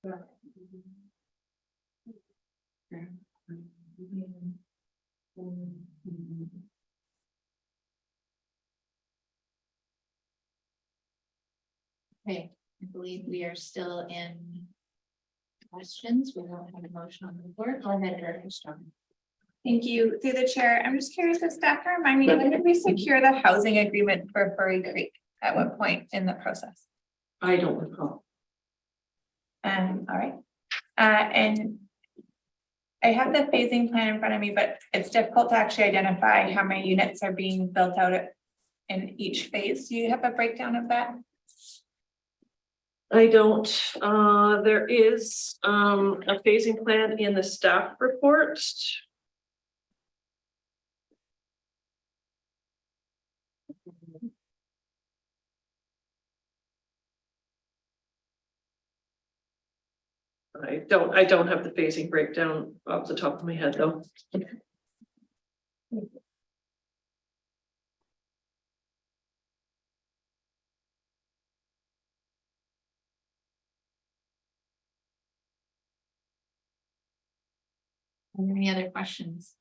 Okay, I believe we are still in questions. We don't have a motion on the floor. Go ahead, Director Strong. Thank you. Through the chair, I'm just curious if staff can remind me, when did we secure the housing agreement for Furry Creek? At what point in the process? I don't recall. All right. And I have the phasing plan in front of me, but it's difficult to actually identify how many units are being built out in each phase. Do you have a breakdown of that? I don't. There is a phasing plan in the staff report. I don't have the phasing breakdown off the top of my head though. Are there any other questions?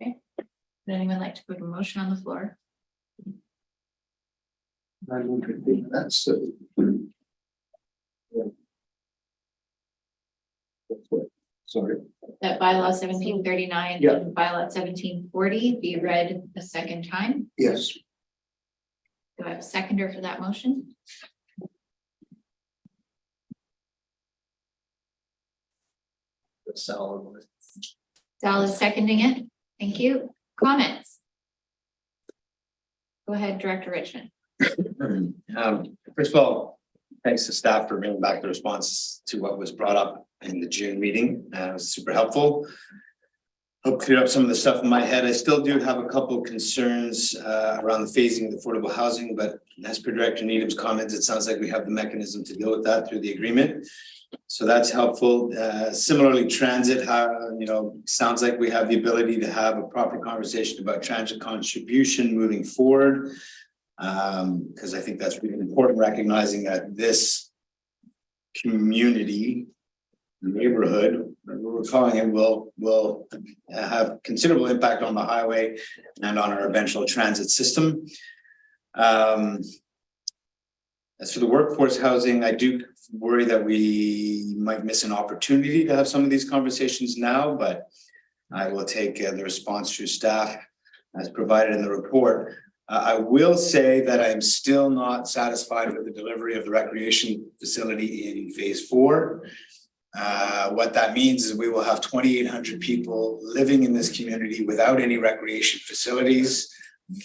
Okay. Would anyone like to put a motion on the floor? I don't think that's sorry. That bylaw 1739 Yeah. and bylaw 1740 be read a second time. Yes. Do I have a seconder for that motion? Sal is seconding it. Thank you. Comments? Go ahead, Director Richmond. First of all, thanks to staff for bringing back the responses to what was brought up in the June meeting. It was super helpful. Help clear up some of the stuff in my head. I still do have a couple of concerns around the phasing of affordable housing, but as per Director Needham's comments, it sounds like we have the mechanism to deal with that through the agreement. So that's helpful. Similarly, transit, sounds like we have the ability to have a proper conversation about transit contribution moving forward. Because I think that's really important, recognizing that this community, neighborhood, whatever we're calling it, will have considerable impact on the highway and on our eventual transit system. As for the workforce housing, I do worry that we might miss an opportunity to have some of these conversations now, but I will take the response through staff as provided in the report. I will say that I'm still not satisfied with the delivery of the recreation facility in phase 4. What that means is we will have 2,800 people living in this community without any recreation facilities.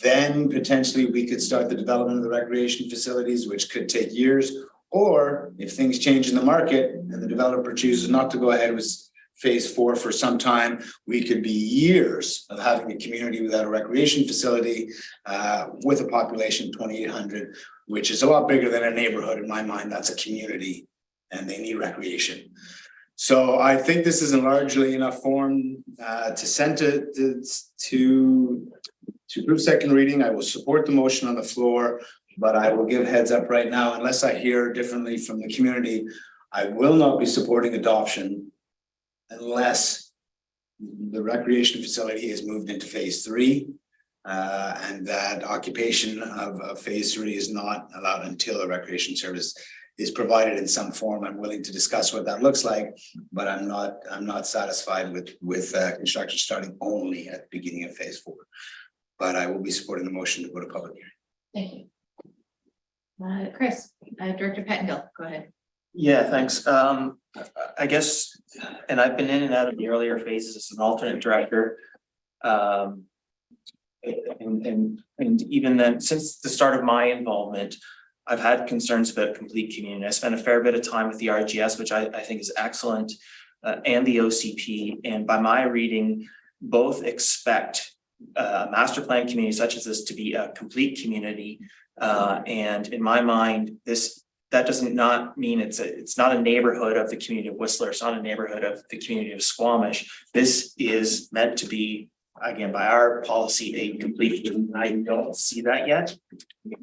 Then potentially we could start the development of the recreation facilities, which could take years. Or if things change in the market and the developer chooses not to go ahead with phase 4 for some time, we could be years of having a community without a recreation facility with a population of 2,800, which is a lot bigger than a neighborhood in my mind. That's a community and they need recreation. So I think this is a largely enough form to send to approve second reading. I will support the motion on the floor, but I will give heads up right now, unless I hear differently from the community, I will not be supporting adoption unless the recreation facility is moved into phase 3 and that occupation of phase 3 is not allowed until a recreation service is provided in some form. I'm willing to discuss what that looks like, but I'm not satisfied with construction starting only at the beginning of phase 4. But I will be supporting the motion to go to public hearing. Thank you. Chris, Director Pettengill, go ahead. Yeah, thanks. I guess, and I've been in and out of the earlier phases as an alternate director. And even then, since the start of my involvement, I've had concerns about complete community. I spent a fair bit of time with the RGS, which I think is excellent, and the OCP. And by my reading, both expect a master plan community such as this to be a complete community. And in my mind, that doesn't not mean it's not a neighborhood of the community of Whistler. It's not a neighborhood of the community of Squamish. This is meant to be again, by our policy, a complete, I don't see that yet.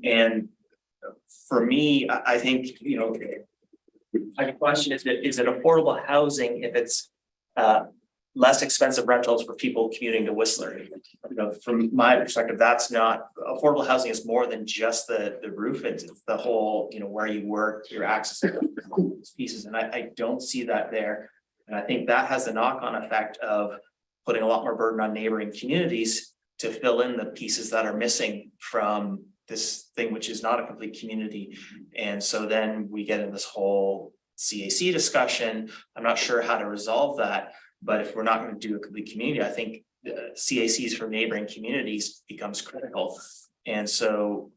And for me, I think, my question is it affordable housing if it's less expensive rentals for people commuting to Whistler? From my perspective, that's not, affordable housing is more than just the roof, it's the whole, where you work, your access to pieces, and I don't see that there. And I think that has a knock-on effect of putting a lot more burden on neighboring communities to fill in the pieces that are missing from this thing, which is not a complete community. And so then we get in this whole CAC discussion. I'm not sure how to resolve that, but if we're not going to do a complete community, I think CACs from neighboring communities becomes critical. And so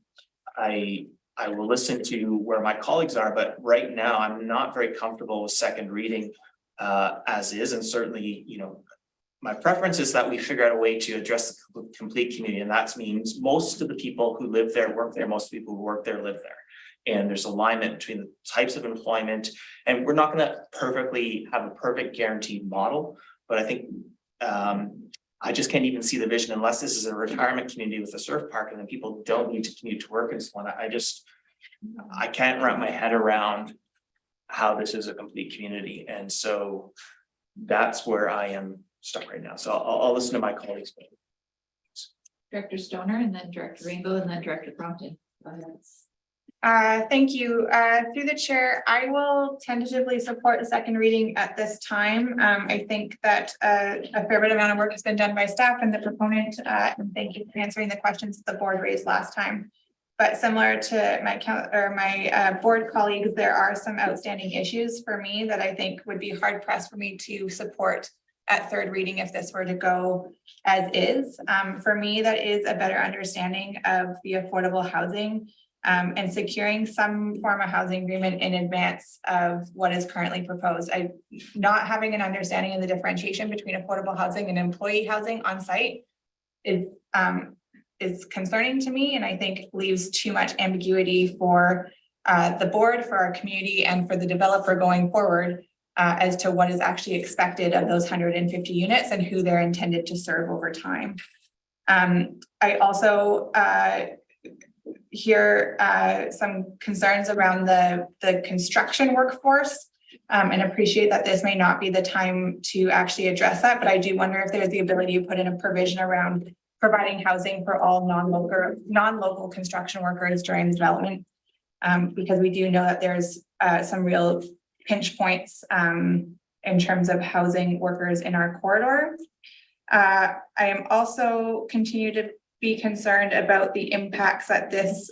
I will listen to where my colleagues are, but right now I'm not very comfortable with second reading as is. And certainly, my preference is that we figure out a way to address the complete community. And that means most of the people who live there, work there, most people who work there, live there. And there's alignment between the types of employment. And we're not going to perfectly have a perfect guaranteed model, but I think I just can't even see the vision unless this is a retirement community with a surf park and then people don't need to commute to work and so on. I can't wrap my head around how this is a complete community. And so that's where I am stuck right now. So I'll listen to my colleagues. Director Stoner and then Director Rainbow and then Director Crompton. Go ahead. Thank you. Through the chair, I will tentatively support the second reading at this time. I think that a fair bit amount of work has been done by staff and the proponent, and thank you for answering the questions that the board raised last time. But similar to my board colleagues, there are some outstanding issues for me that I think would be hard pressed for me to support at third reading if this were to go as is. For me, that is a better understanding of the affordable housing and securing some form of housing agreement in advance of what is currently proposed. Not having an understanding of the differentiation between affordable housing and employee housing on site is concerning to me, and I think leaves too much ambiguity for the board, for our community, and for the developer going forward as to what is actually expected of those 150 units and who they're intended to serve over time. I also hear some concerns around the construction workforce and appreciate that this may not be the time to actually address that, but I do wonder if there's the ability to put in a provision around providing housing for all non-local construction workers during the development, because we do know that there's some real pinch points in terms of housing workers in our corridor. I am also continue to be concerned about the impacts that this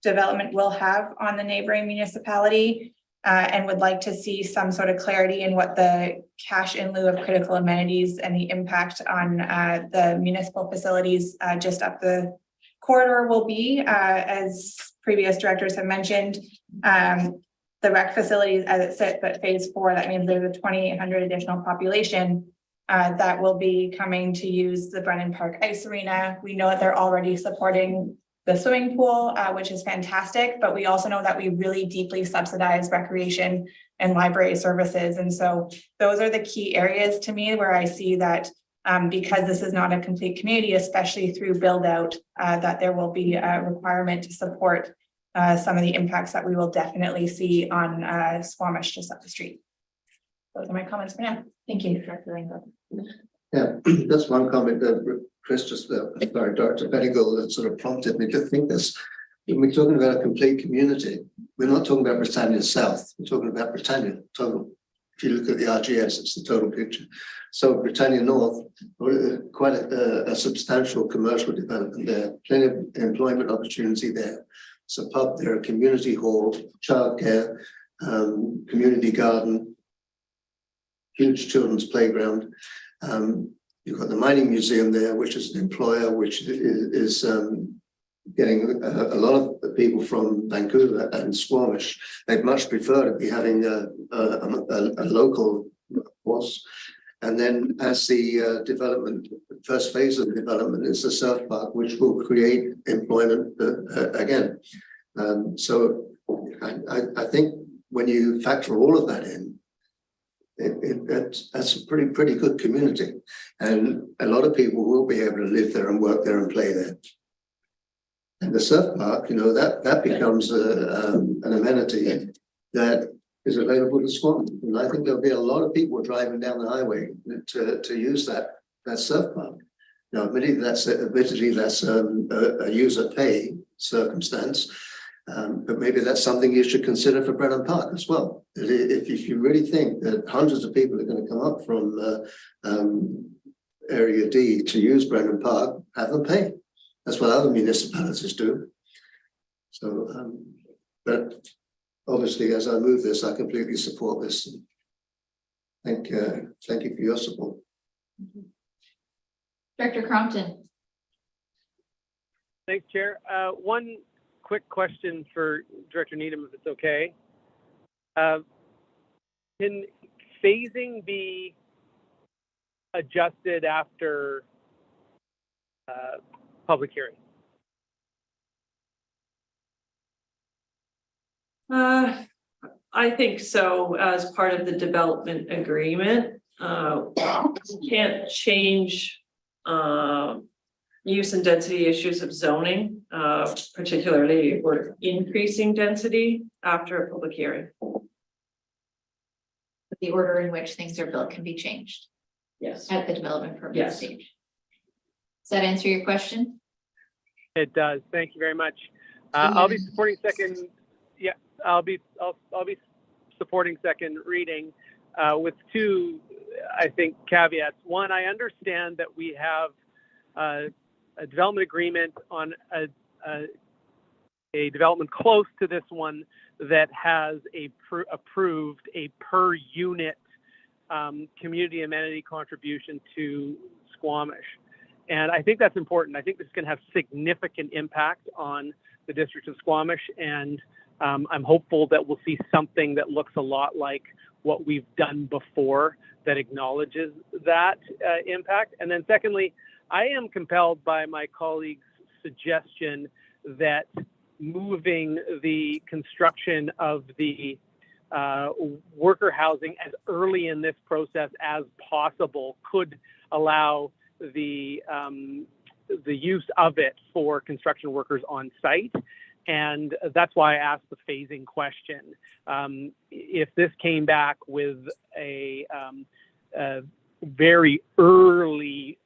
development will have on the neighboring municipality, and would like to see some sort of clarity in what the cash in lieu of critical amenities and the impact on the municipal facilities just up the corridor will be. As previous directors have mentioned, the rec facilities as it sits at phase 4, that means there's a 2,800 additional population that will be coming to use the Brennan Park Ice Arena. We know that they're already supporting the swimming pool, which is fantastic, but we also know that we really deeply subsidize recreation and library services. And so those are the key areas to me where I see that because this is not a complete community, especially through build out, that there will be a requirement to support some of the impacts that we will definitely see on Squamish just up the street. Those are my comments for now. Thank you, Director Rainbow. Yeah, that's one comment that Chris just, sorry, Dr. Pettigal, that sort of prompted me to think this. When we're talking about a complete community, we're not talking about Britannia South, we're talking about Britannia total. If you look at the RGS, it's the total picture. So Britannia North, quite a substantial commercial development there, plenty of employment opportunity there. It's a pub there, a community hall, childcare, community garden, huge children's playground. You've got the mining museum there, which is an employer, which is getting a lot of people from Vancouver and Squamish. They'd much prefer to be having a local workforce. And then as the development, first phase of the development is the surf park, which will create employment again. So I think when you factor all of that in, that's a pretty good community. And a lot of people will be able to live there and work there and play there. And the surf park, you know, that becomes an amenity that is available to Squamish. And I think there'll be a lot of people driving down the highway to use that surf park. Now, admittedly, that's a user pay circumstance, but maybe that's something you should consider for Brennan Park as well. If you really think that hundreds of people are going to come up from Area D to use Brennan Park, have them pay. That's what other municipalities do. So, but obviously, as I move this, I completely support this. Thank you for your support. Director Crompton. Thanks, Chair. One quick question for Director Needham, if it's okay. Can phasing be adjusted after public hearing? I think so, as part of the development agreement. Can't change use and density issues of zoning, particularly if we're increasing density after a public hearing. The order in which things are built can be changed Yes. at the development permit Yes. stage. Does that answer your question? It does. Thank you very much. I'll be supporting second. Yeah, I'll be supporting second reading with two, I think, caveats. One, I understand that we have a development agreement on a development close to this one that has approved a per unit community amenity contribution to Squamish. And I think that's important. I think this is going to have significant impact on the district of Squamish. And I'm hopeful that we'll see something that looks a lot like what we've done before that acknowledges that impact. And then secondly, I am compelled by my colleague's suggestion that moving the construction of the worker housing as early in this process as possible could allow the use of it for construction workers on site. And that's why I asked the phasing question. If this came back with a very early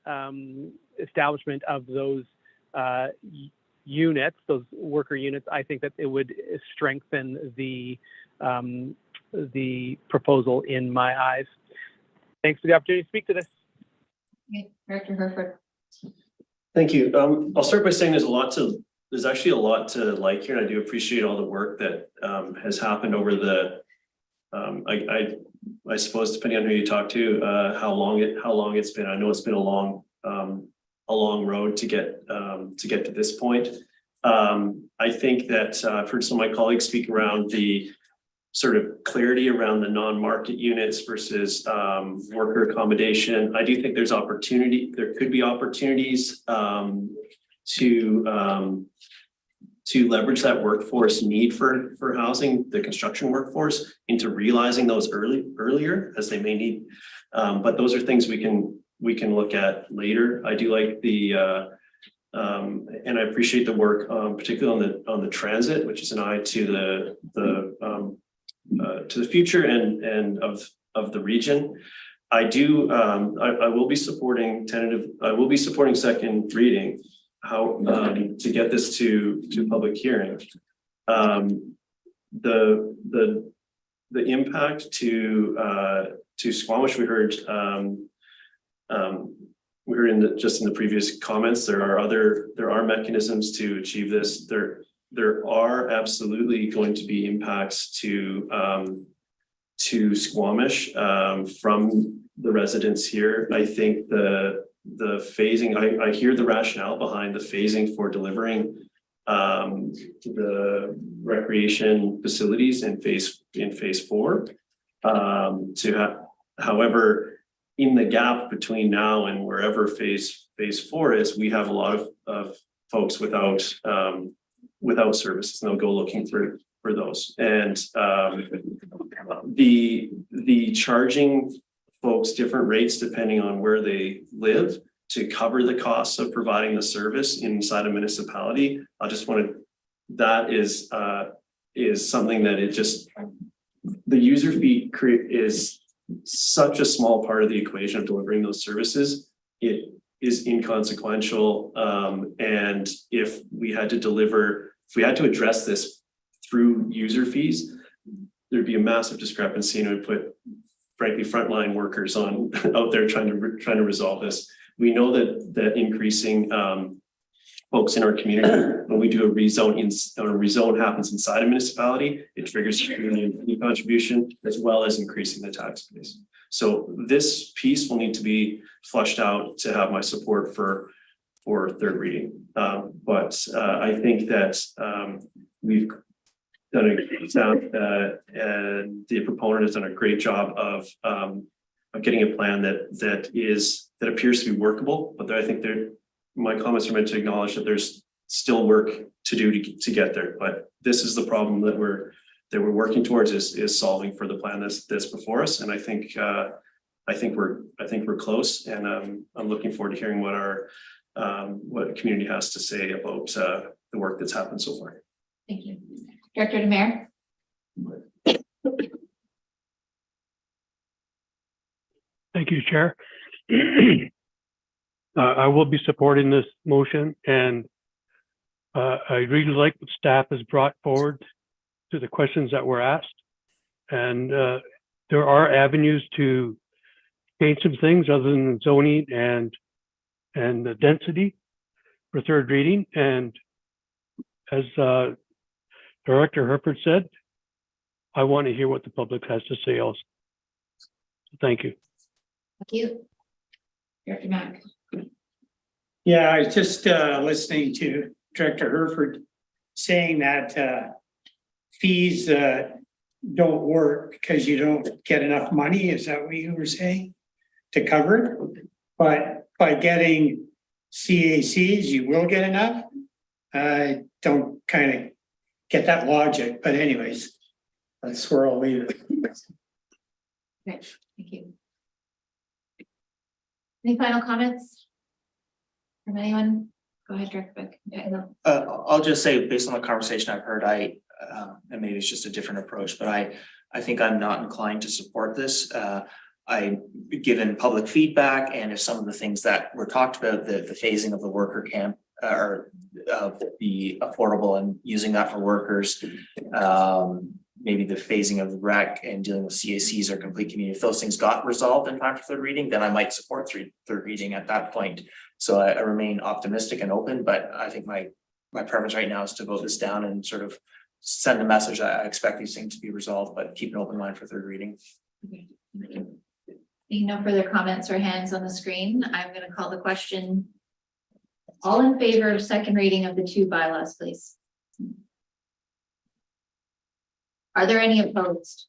establishment of those units, those worker units, I think that it would strengthen the proposal in my eyes. Thanks for the opportunity to speak to this. Okay, Director Herford. Thank you. I'll start by saying there's actually a lot to like here, and I do appreciate all the work that has happened over the I suppose depending on who you talk to, how long it's been. I know it's been a long road to get to this point. I think that I've heard some of my colleagues speak around the sort of clarity around the non-market units versus worker accommodation. I do think there could be opportunities to leverage that workforce need for housing, the construction workforce, into realizing those earlier as they may need. But those are things we can look at later. I do like and I appreciate the work, particularly on the transit, which is an eye to the future and of the region. I will be supporting second reading. How to get this to public hearing. The impact to Squamish, we heard just in the previous comments, there are mechanisms to achieve this. There are absolutely going to be impacts to Squamish from the residents here. I think the phasing, I hear the rationale behind the phasing for delivering the recreation facilities in phase 4. However, in the gap between now and wherever phase 4 is, we have a lot of folks without services, and they'll go looking for for those. And the charging folks different rates depending on where they live to cover the costs of providing the service inside a municipality. I just wanted, that is something that it just, the user fee is such a small part of the equation of delivering those services. It is inconsequential. And if we had to address this through user fees, there'd be a massive discrepancy and it would put, frankly, frontline workers out there trying to resolve this. We know that increasing folks in our community, when we do a rezone happens inside a municipality, it triggers community contribution as well as increasing the tax base. So this piece will need to be flushed out to have my support for third reading. But I think that we've done and the proponent has done a great job of getting a plan that appears to be workable. But I think my comments are meant to acknowledge that there's still work to do to get there. But this is the problem that we're working towards is solving for the plan that's before us. And I think we're close. And I'm looking forward to hearing what the community has to say about the work that's happened so far. Thank you. Director Demare. Thank you, Chair. I will be supporting this motion, and I really like what staff has brought forward to the questions that were asked. And there are avenues to change some things other than zoning and the density for third reading. And as Director Herford said, I want to hear what the public has to say also. Thank you. Thank you. Director Mack. Yeah, I was just listening to Director Herford saying that fees don't work because you don't get enough money. Is that what you were saying? To cover it? But by getting CACs, you will get enough. I don't kind of get that logic, but anyways, that's where I'll leave it. Okay, thank you. Any final comments from anyone? Go ahead, Director Beck. I'll just say, based on the conversation I've heard, and maybe it's just a different approach, but I think I'm not inclined to support this. Given public feedback, and if some of the things that were talked about, the phasing of the worker camp or of the affordable and using that for workers, maybe the phasing of the rec and dealing with CACs or complete community, if those things got resolved in time for third reading, then I might support third reading at that point. So I remain optimistic and open, but I think my preference right now is to vote this down and sort of send a message. I expect these things to be resolved, but keep an open mind for third reading. Okay. Seeing no further comments or hands on the screen, I'm going to call the question. All in favor of second reading of the two bylaws, please. Are there any opposed?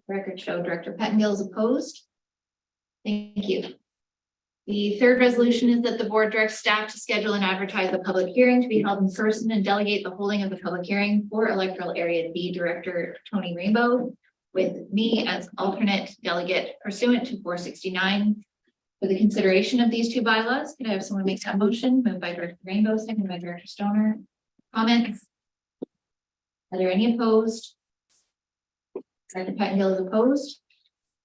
The record show Director Pettengill is opposed. Thank you. The third resolution is that the board directs staff to schedule and advertise the public hearing to be held in person and delegate the holding of the public hearing for electoral area B Director Tony Rainbow, with me as alternate delegate pursuant to 469. For the consideration of these two bylaws, can I have someone make that motion? Moved by Director Rainbow, seconded by Director Stoner. Comments? Are there any opposed? Director Pettengill is opposed.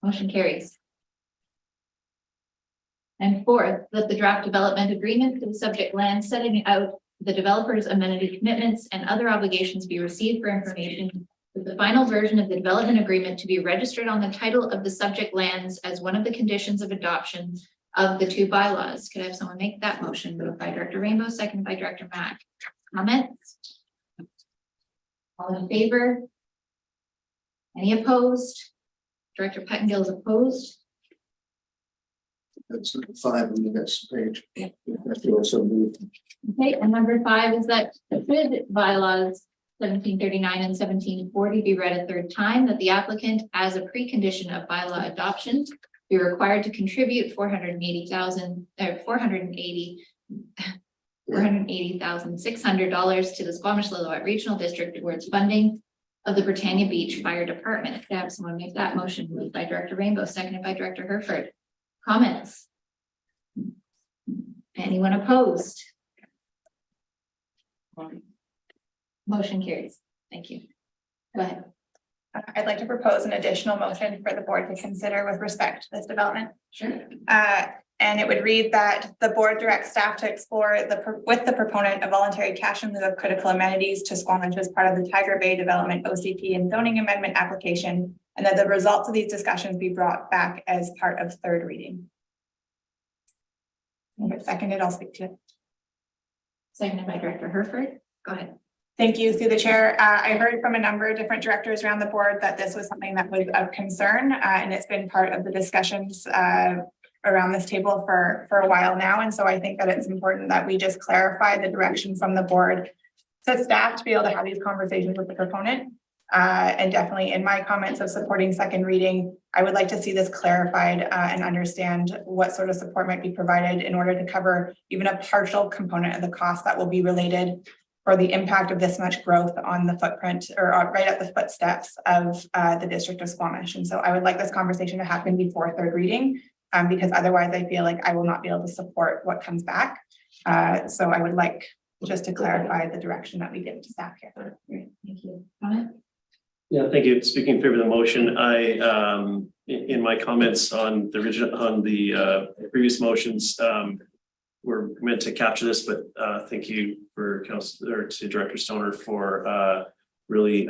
Motion carries. And fourth, that the draft development agreement for the subject land setting out the developer's amenity commitments and other obligations be received for information, with the final version of the development agreement to be registered on the title of the subject lands as one of the conditions of adoption of the two bylaws. Could I have someone make that motion? Moved by Director Rainbow, seconded by Director Mack. Comments? All in favor? Any opposed? Director Pettengill is opposed. That's 5 on the next page. If you also move. Okay, and number 5 is that should bylaws 1739 and 1740 be read a third time, that the applicant, as a precondition of bylaw adoption, be required to contribute 480,000 or 480 $480,600 to the Squamish-Lillooet Regional District towards funding of the Britannia Beach Fire Department. Could I have someone make that motion? Moved by Director Rainbow, seconded by Director Herford. Comments? Anyone opposed? Motion carries. Thank you. Go ahead. I'd like to propose an additional motion for the board to consider with respect to this development. Sure. And it would read that the board directs staff to explore with the proponent of voluntary cash in lieu of critical amenities to Squamish as part of the Tiger Bay Development OCP and zoning amendment application, and that the results of these discussions be brought back as part of third reading. If it's seconded, I'll speak to it. Seconded by Director Herford. Go ahead. Thank you, through the chair. I heard from a number of different directors around the board that this was something that was of concern, and it's been part of the discussions around this table for a while now. And so I think that it's important that we just clarify the direction from the board to staff to be able to have these conversations with the proponent. And definitely in my comments of supporting second reading, I would like to see this clarified and understand what sort of support might be provided in order to cover even a partial component of the cost that will be related for the impact of this much growth on the footprint or right at the footsteps of the district of Squamish. And so I would like this conversation to happen before third reading, because otherwise I feel like I will not be able to support what comes back. So I would like just to clarify the direction that we give to staff here. Great. Thank you. Comment? Yeah, thank you. Speaking in favor of the motion, I, in my comments on the original, on the previous motions, we're meant to capture this, but thank you for Councilor to Director Stoner for really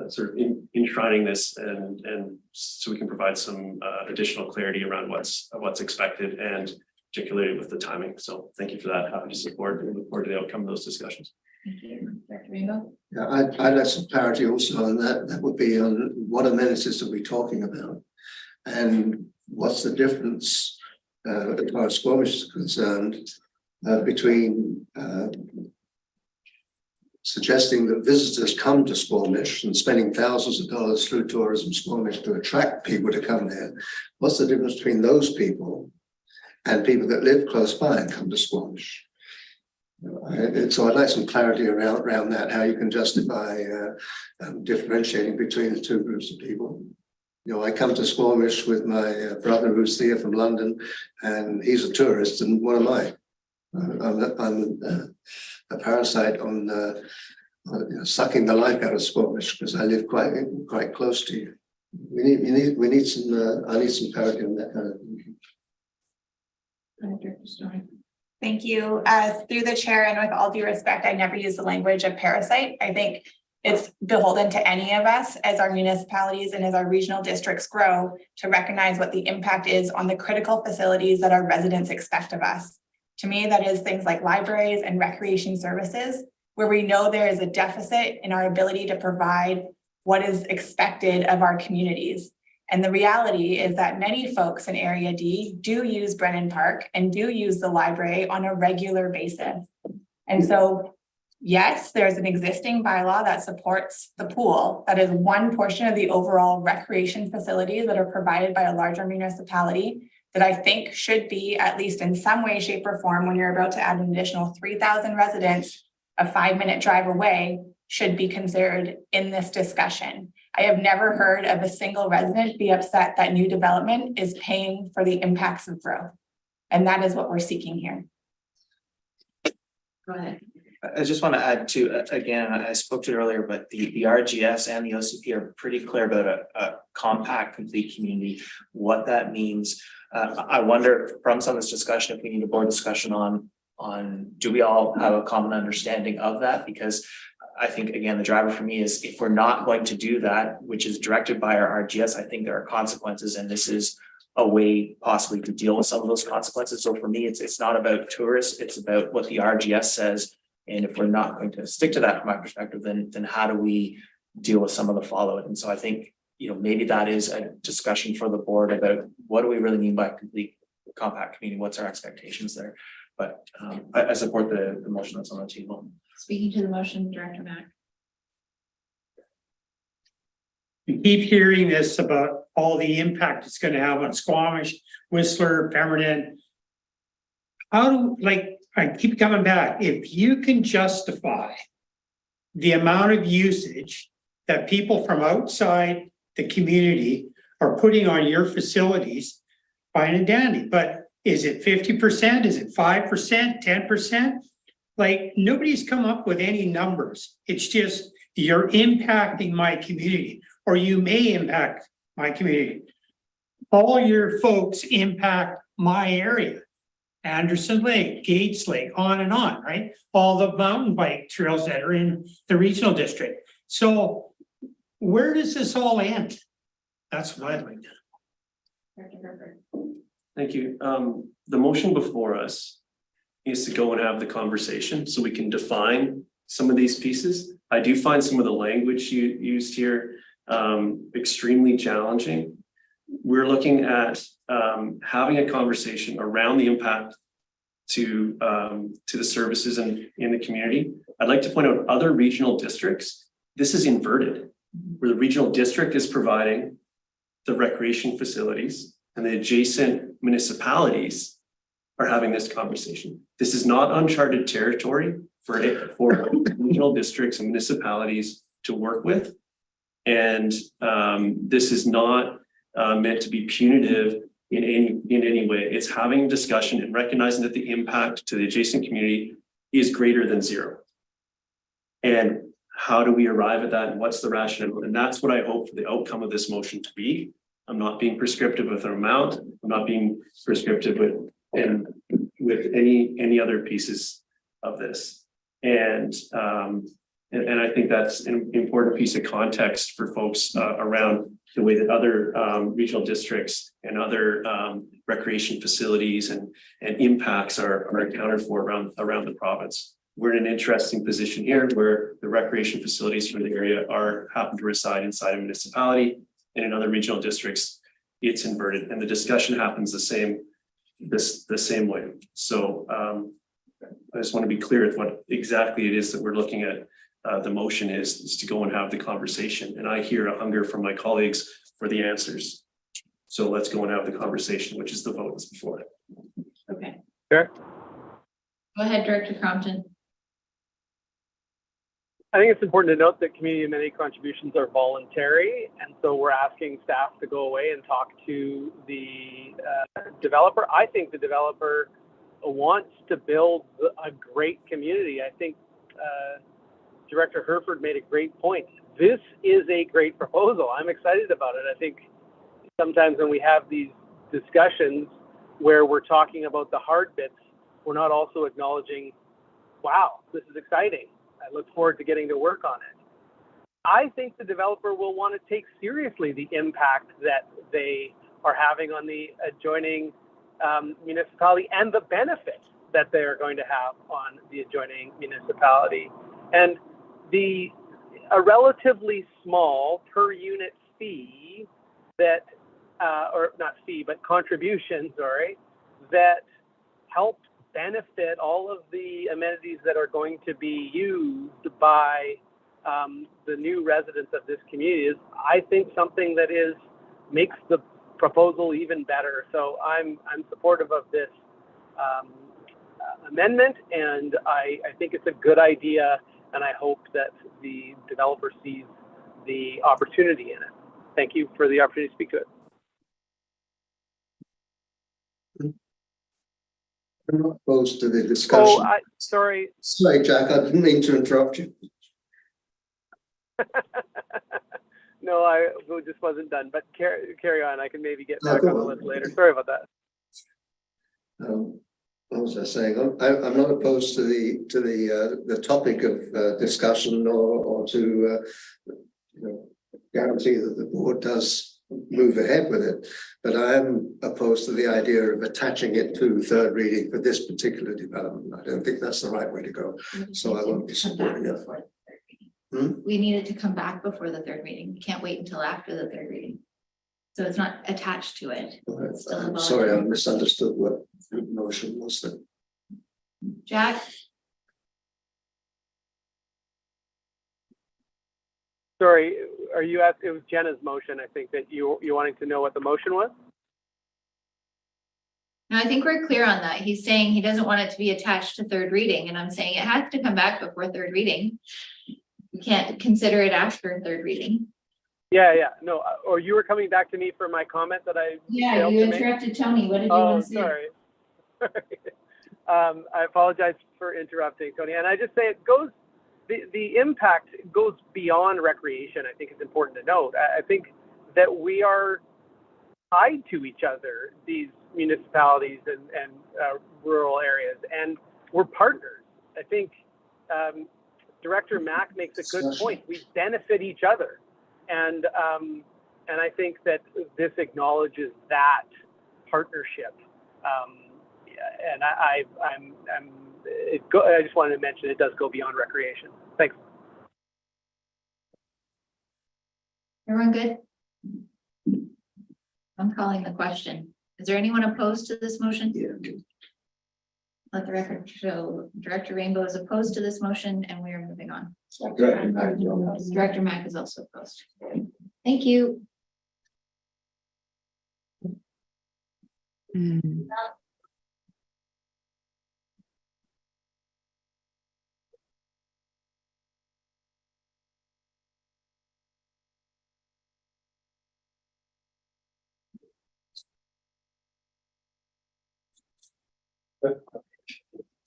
sort of enshrining this and so we can provide some additional clarity around what's expected and particularly with the timing. So thank you for that. Happy to support and look forward to the outcome of those discussions. Thank you. Director Rainbow? Yeah, I'd like some clarity also on that. That would be on what amenities are we talking about? And what's the difference as far as Squamish is concerned between suggesting that visitors come to Squamish and spending thousands of dollars through tourism Squamish to attract people to come there? What's the difference between those people and people that live close by and come to Squamish? So I'd like some clarity around that, how you can justify differentiating between the two groups of people. You know, I come to Squamish with my brother who's here from London, and he's a tourist, and what am I? I'm a parasite on sucking the life out of Squamish because I live quite close to you. We need some. I need some clarity on that kind of thing. Thank you. Through the chair and with all due respect, I never use the language of parasite. I think it's beholden to any of us as our municipalities and as our regional districts grow to recognize what the impact is on the critical facilities that our residents expect of us. To me, that is things like libraries and recreation services, where we know there is a deficit in our ability to provide what is expected of our communities. And the reality is that many folks in Area D do use Brennan Park and do use the library on a regular basis. And so, yes, there's an existing bylaw that supports the pool. That is one portion of the overall recreation facilities that are provided by a larger municipality that I think should be, at least in some way, shape, or form, when you're about to add an additional 3,000 residents, a 5-minute drive away, should be considered in this discussion. I have never heard of a single resident be upset that new development is paying for the impacts of growth. And that is what we're seeking here. Go ahead. I just want to add to, again, I spoke to it earlier, but the RGS and the OCP are pretty clear about a compact, complete community, what that means. I wonder from some of this discussion, if we need a board discussion on do we all have a common understanding of that? Because I think, again, the driver for me is if we're not going to do that, which is directed by our RGS, I think there are consequences, and this is a way possibly to deal with some of those consequences. So for me, it's not about tourists, it's about what the RGS says. And if we're not going to stick to that from my perspective, then how do we deal with some of the fallout? And so I think, maybe that is a discussion for the board about what do we really mean by complete compact community? What's our expectations there? But I support the motion that's on the table. Speaking to the motion, Director Mack. We keep hearing this about all the impact it's going to have on Squamish, Whistler, Pemberton. I keep coming back, if you can justify the amount of usage that people from outside the community are putting on your facilities, fine and dandy, but is it 50%? Is it 5%, 10%? Like, nobody's come up with any numbers. It's just, you're impacting my community, or you may impact my community. All your folks impact my area. Anderson Lake, Gates Lake, on and on, right? All the mountain bike trails that are in the regional district. So where does this all end? That's what I'd like to know. Director Herbert. Thank you. The motion before us is to go and have the conversation so we can define some of these pieces. I do find some of the language you used here extremely challenging. We're looking at having a conversation around the impact to the services in the community. I'd like to point out other regional districts. This is inverted, where the regional district is providing the recreation facilities and the adjacent municipalities are having this conversation. This is not uncharted territory for regional districts and municipalities to work with. And this is not meant to be punitive in any way. It's having a discussion and recognizing that the impact to the adjacent community is greater than zero. And how do we arrive at that, and what's the rationale? And that's what I hope for the outcome of this motion to be. I'm not being prescriptive with an amount. I'm not being prescriptive with any other pieces of this. And I think that's an important piece of context for folks around the way that other regional districts and other recreation facilities and impacts are accounted for around the province. We're in an interesting position here where the recreation facilities for the area happen to reside inside a municipality, and in other regional districts, it's inverted, and the discussion happens the same way. So I just want to be clear with what exactly it is that we're looking at. The motion is to go and have the conversation, and I hear a hunger from my colleagues for the answers. So let's go and have the conversation, which is the vote that's before it. Okay. Sure. Go ahead, Director Crompton. I think it's important to note that community amenity contributions are voluntary, and so we're asking staff to go away and talk to the developer. I think the developer wants to build a great community. I think Director Herford made a great point. This is a great proposal. I'm excited about it. I think sometimes when we have these discussions where we're talking about the hard bits, we're not also acknowledging, wow, this is exciting. I look forward to getting to work on it. I think the developer will want to take seriously the impact that they are having on the adjoining municipality and the benefit that they are going to have on the adjoining municipality. And a relatively small per unit fee that, or not fee, but contribution, sorry, that helps benefit all of the amenities that are going to be used by the new residents of this community is, I think, something that makes the proposal even better. So I'm supportive of this amendment, and I think it's a good idea, and I hope that the developer sees the opportunity in it. Thank you for the opportunity to speak to it. I'm not opposed to the discussion. Oh, sorry. Sorry, Jack, I didn't mean to interrupt you. No, I just wasn't done, but carry on. I can maybe get No, back go on the on. list later. Sorry about that. What was I saying? I'm not opposed to the topic of discussion or to guarantee that the board does move ahead with it, but I am opposed to the idea of attaching it to third reading for this particular development. I don't think that's the right way to go. So I won't be supporting it. We needed to come back before the third reading. We can't wait until after the third reading. So it's not attached to it. It's still a I'm sorry, I voluntary. misunderstood what the motion was then. Jack, Sorry, are you asking? It was Jenna's motion. I think that you wanting to know what the motion was. No, I think we're clear on that. He's saying he doesn't want it to be attached to third reading, and I'm saying it has to come back before third reading. You can't consider it after third reading. Yeah, no, or you were coming back to me for my comment that I. Yeah, failed you to make? interrupted Tony. What did you Oh, want to say? sorry. I apologize for interrupting, Tony. And I just say it goes, the impact goes beyond recreation. I think it's important to note. I think that we are tied to each other, these municipalities and rural areas, and we're partners. I think Director Mack makes a good point. We benefit each other, and I think that this acknowledges that partnership. And I just wanted to mention it does go beyond recreation. Thanks. Everyone good? I'm calling the question. Is there anyone opposed to this motion? Yeah, good. Let the record show Director Rainbow is opposed to this motion, and we are moving on. Director Mack is also opposed. Thank you.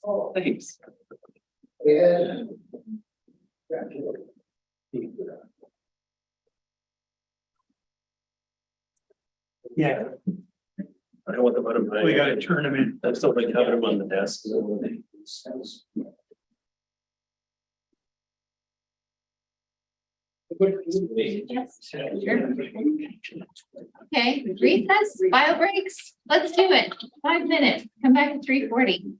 Oh, thanks. Yeah. Yeah, I don't want them out of my. we gotta turn them in. I still like having them on the desk. Yes, sure. Okay, recess, bio breaks. Let's do it. 5 minutes. Come back at 3:40.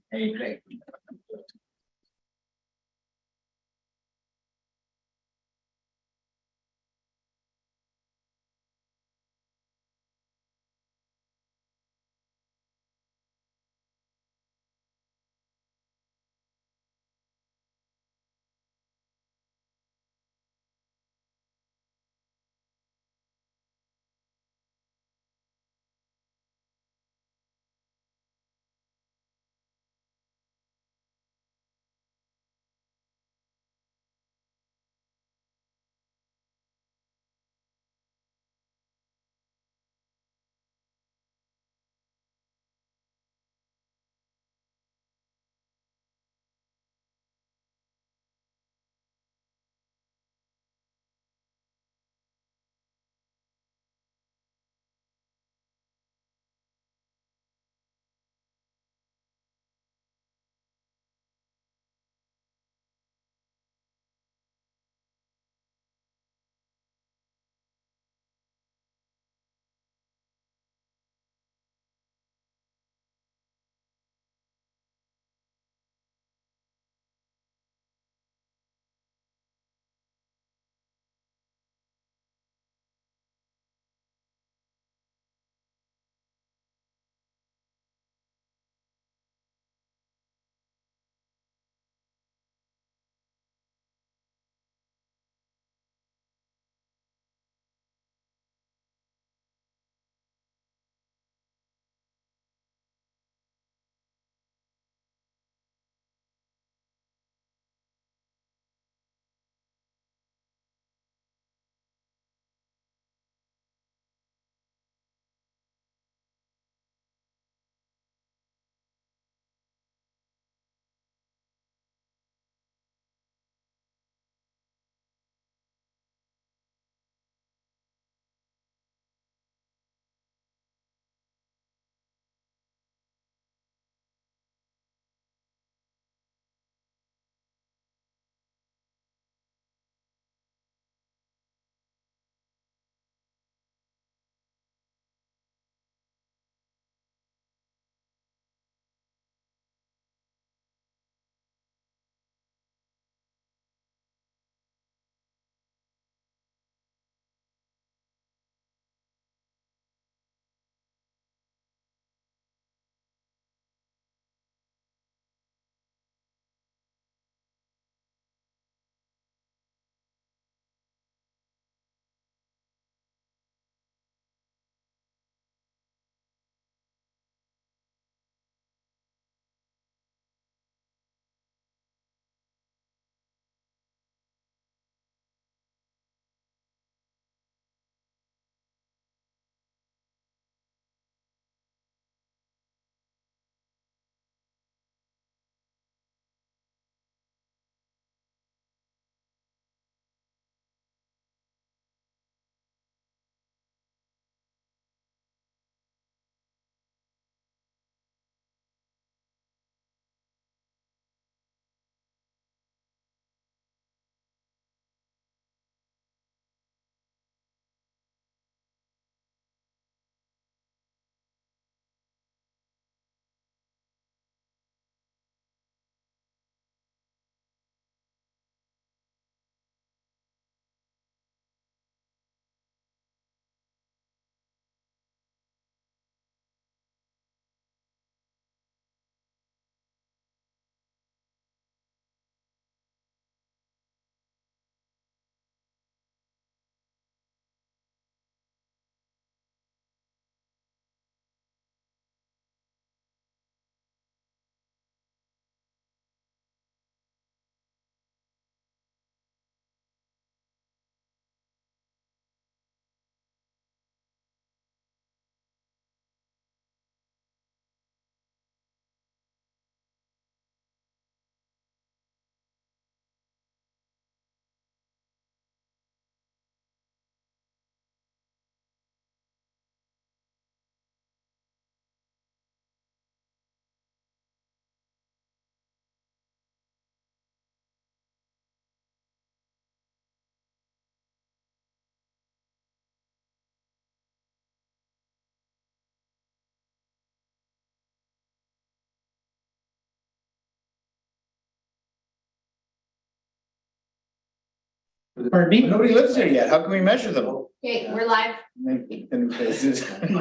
Pardon me? Nobody lives there yet. How can we measure them? Okay, we're live. In faces. Come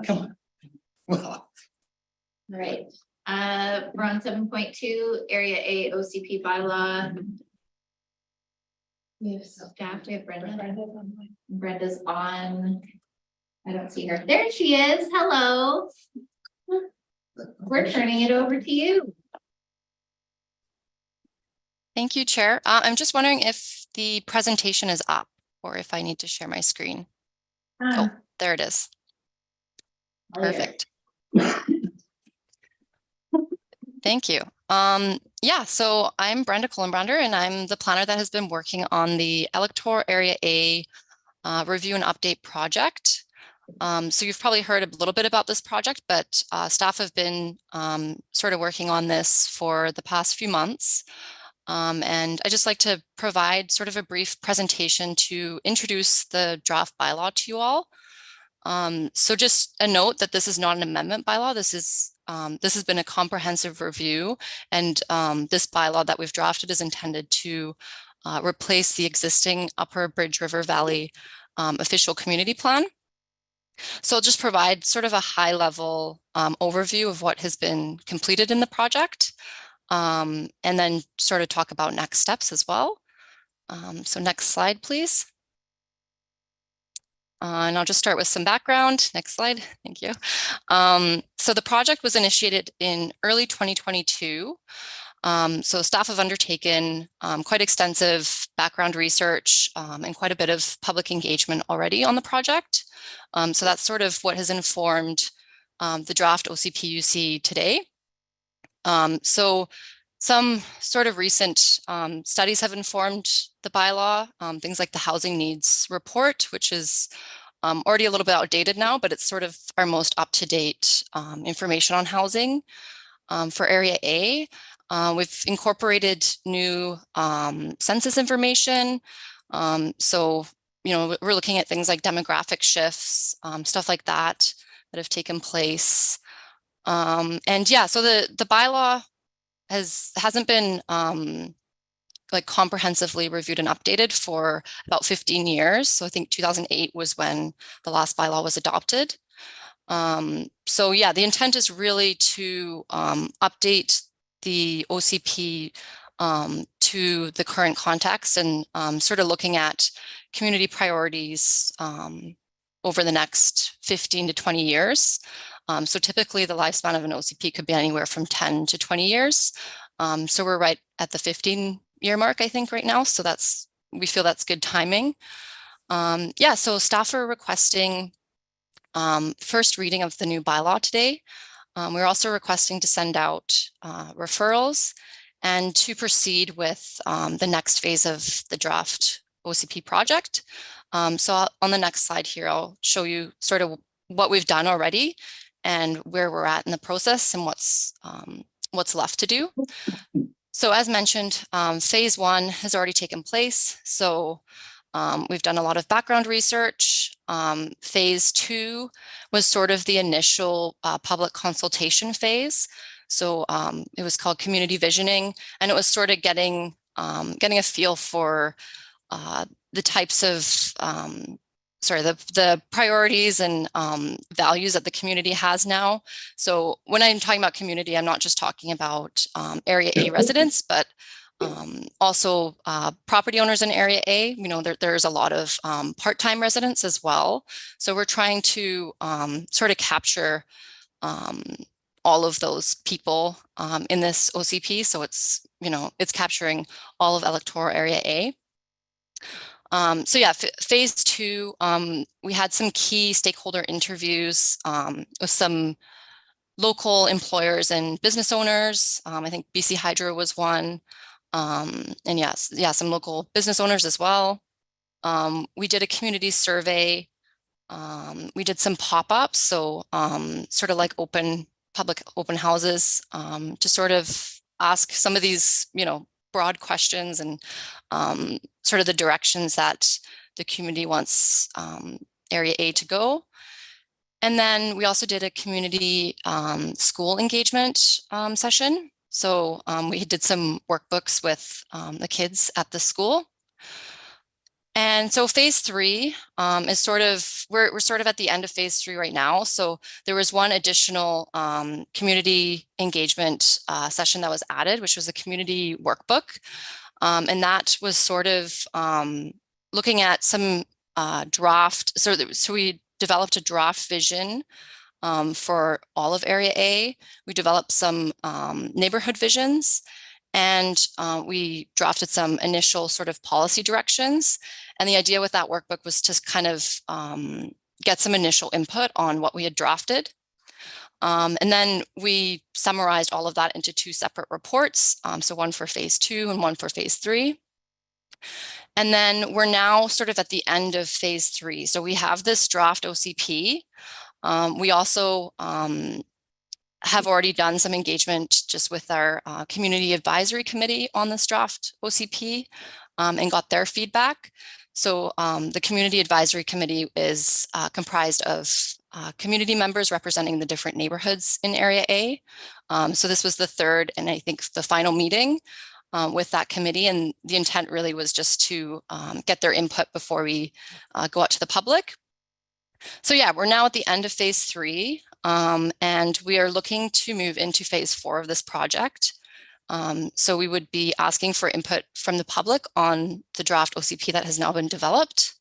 on. Well, All right, we're on 7.2, Area A OCP bylaw. We have staff, we have Brenda. Brenda's on. I don't see her. There she is. Hello. We're turning it over to you. Thank you, Chair. I'm just wondering if the presentation is up or if I need to share my screen. Oh, there it is. Perfect. Thank you. Yeah, so I'm Brenda Kohlenbrander and I'm the planner that has been working on the Electoral Area A review and update project. So you've probably heard a little bit about this project, but staff have been sort of working on this for the past few months. And I just like to provide sort of a brief presentation to introduce the draft bylaw to you all. So just a note that this is not an amendment bylaw. This has been a comprehensive review, and this bylaw that we've drafted is intended to replace the existing Upper Bridge River Valley official community plan. So I'll just provide sort of a high level overview of what has been completed in the project. And then sort of talk about next steps as well. So next slide, please. And I'll just start with some background. Next slide, thank you. So the project was initiated in early 2022. So staff have undertaken quite extensive background research and quite a bit of public engagement already on the project. So that's sort of what has informed the draft OCP you see today. So some sort of recent studies have informed the bylaw, things like the housing needs report, which is already a little bit outdated now, but it's sort of our most up-to-date information on housing for Area A. We've incorporated new census information. So, you know, we're looking at things like demographic shifts, stuff like that have taken place. And yeah, so the bylaw hasn't been like comprehensively reviewed and updated for about 15 years. So I think 2008 was when the last bylaw was adopted. So yeah, the intent is really to update the OCP to the current context and sort of looking at community priorities over the next 15 to 20 years. So typically the lifespan of an OCP could be anywhere from 10 to 20 years. So we're right at the 15-year mark, I think, right now. So we feel that's good timing. Yeah, so staff are requesting first reading of the new bylaw today. We're also requesting to send out referrals and to proceed with the next phase of the draft OCP project. So on the next slide here, I'll show you sort of what we've done already and where we're at in the process and what's left to do. So as mentioned, phase 1 has already taken place. So we've done a lot of background research. Phase 2 was sort of the initial public consultation phase. So it was called community visioning, and it was sort of getting a feel for the types of the priorities and values that the community has now. So when I'm talking about community, I'm not just talking about Area A residents, but also property owners in Area A. You know, there's a lot of part-time residents as well. So we're trying to sort of capture all of those people in this OCP. So it's, you know, it's capturing all of electoral Area A. So yeah, phase 2, we had some key stakeholder interviews with some local employers and business owners. I think BC Hydro was one. And yes, some local business owners as well. We did a community survey. We did some pop-ups, so sort of like public open houses to sort of ask some of these, you know, broad questions and sort of the directions that the community wants Area A to go. And then we also did a community school engagement session. So we did some workbooks with the kids at the school. And so phase 3 is sort of, we're sort of at the end of phase 3 right now. So there was one additional community engagement session that was added, which was a community workbook. And that was sort of looking at some draft. So we developed a draft vision for all of Area A. We developed some neighborhood visions, and we drafted some initial sort of policy directions. And the idea with that workbook was to kind of get some initial input on what we had drafted. And then we summarized all of that into 2 separate reports. So one for phase 2 and one for phase 3. And then we're now sort of at the end of phase 3. So we have this draft OCP. We also have already done some engagement just with our community advisory committee on this draft OCP and got their feedback. So the community advisory committee is comprised of community members representing the different neighborhoods in Area A. So this was the 3rd and I think the final meeting with that committee, and the intent really was just to get their input before we go out to the public. So yeah, we're now at the end of phase 3, and we are looking to move into phase 4 of this project. So we would be asking for input from the public on the draft OCP that has now been developed.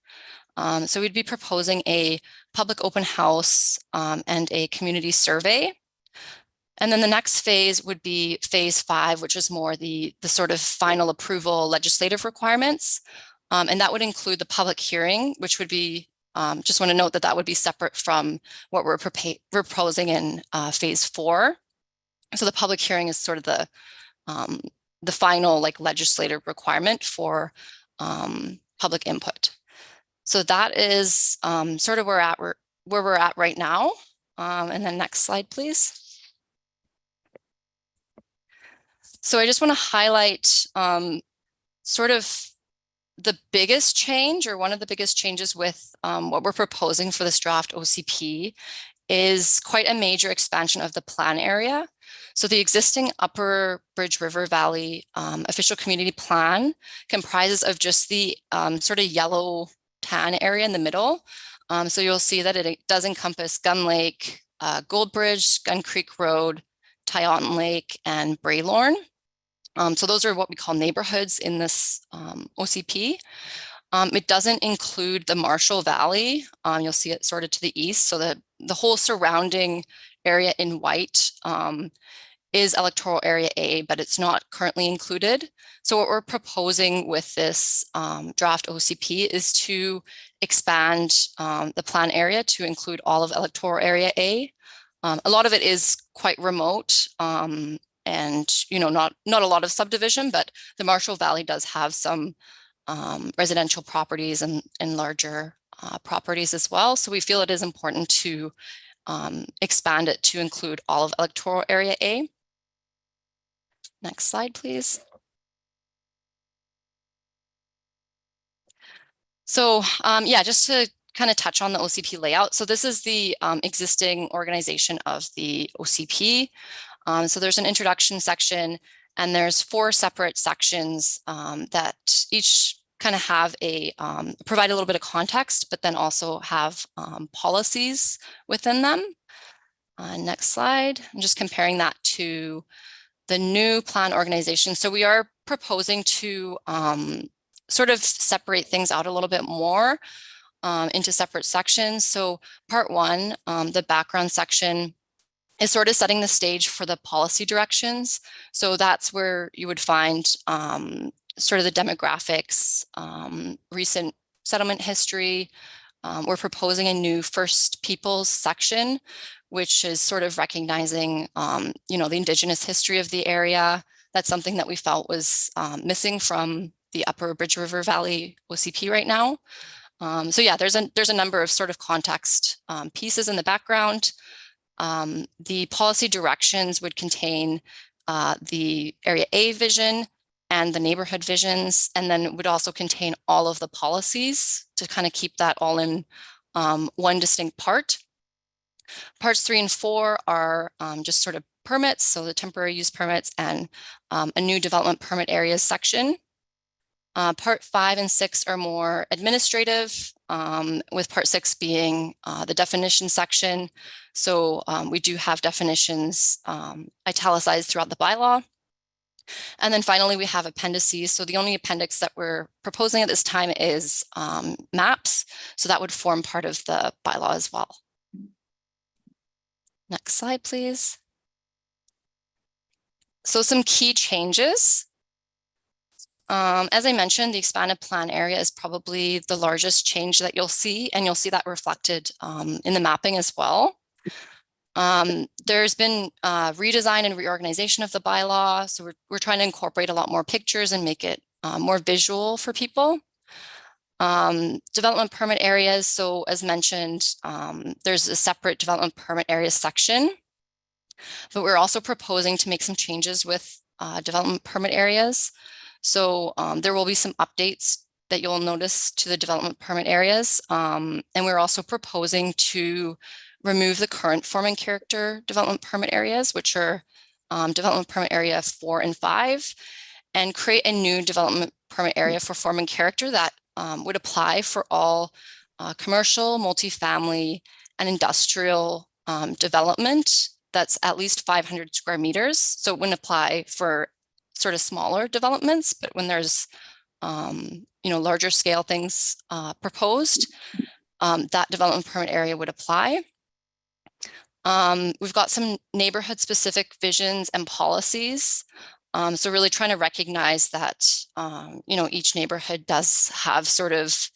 So we'd be proposing a public open house and a community survey. And then the next phase would be phase 5, which is more the sort of final approval legislative requirements. And that would include the public hearing, which would be, just want to note that that would be separate from what we're proposing in phase 4. So the public hearing is sort of the final like legislative requirement for public input. So that is sort of where we're at right now. And then next slide, please. So I just want to highlight sort of the biggest change, or one of the biggest changes with what we're proposing for this draft OCP is quite a major expansion of the plan area. So the existing Upper Bridge River Valley official community plan comprises of just the sort of yellow tan area in the middle. So you'll see that it does encompass Gun Lake, Gold Bridge, Gun Creek Road, Tyoton Lake, and Braylorn. So those are what we call neighborhoods in this OCP. It doesn't include the Marshall Valley. You'll see it sorted to the east. So the whole surrounding area in white is electoral area A, but it's not currently included. So what we're proposing with this draft OCP is to expand the plan area to include all of electoral area A. A lot of it is quite remote and not a lot of subdivision, but the Marshall Valley does have some residential properties and larger properties as well. So we feel it is important to expand it to include all of electoral area A. Next slide, please. So yeah, just to kind of touch on the OCP layout. So this is the existing organization of the OCP. So there's an introduction section, and there's 4 separate sections that each kind of have provide a little bit of context, but then also have policies within them. Next slide. I'm just comparing that to the new plan organization. So we are proposing to sort of separate things out a little bit more into separate sections. So part 1, the background section, is sort of setting the stage for the policy directions. So that's where you would find sort of the demographics, recent settlement history. We're proposing a new First Peoples section, which is sort of recognizing, the Indigenous history of the area. That's something that we felt was missing from the Upper Bridge River Valley OCP right now. So yeah, there's a number of sort of context pieces in the background. The policy directions would contain the Area A vision and the neighborhood visions, and then it would also contain all of the policies to kind of keep that all in one distinct part. Parts 3 and 4 are just sort of permits, so the temporary use permits and a new development permit areas section. Part 5 and 6 are more administrative, with part 6 being the definition section. So we do have definitions italicized throughout the bylaw. And then finally, we have appendices. So the only appendix that we're proposing at this time is maps. So that would form part of the bylaw as well. Next slide, please. So some key changes. As I mentioned, the expanded plan area is probably the largest change that you'll see, and you'll see that reflected in the mapping as well. There's been redesign and reorganization of the bylaw. So we're trying to incorporate a lot more pictures and make it more visual for people. Development permit areas. So as mentioned, there's a separate development permit area section, but we're also proposing to make some changes with development permit areas. So there will be some updates that you'll notice to the development permit areas. And we're also proposing to remove the current form and character development permit areas, which are development permit area 4 and 5, and create a new development permit area for form and character that would apply for all commercial, multifamily, and industrial development that's at least 500 square meters. So it wouldn't apply for sort of smaller developments, but when there's larger scale things proposed, that development permit area would apply. We've got some neighborhood specific visions and policies. So really trying to recognize that, each neighborhood does have sort of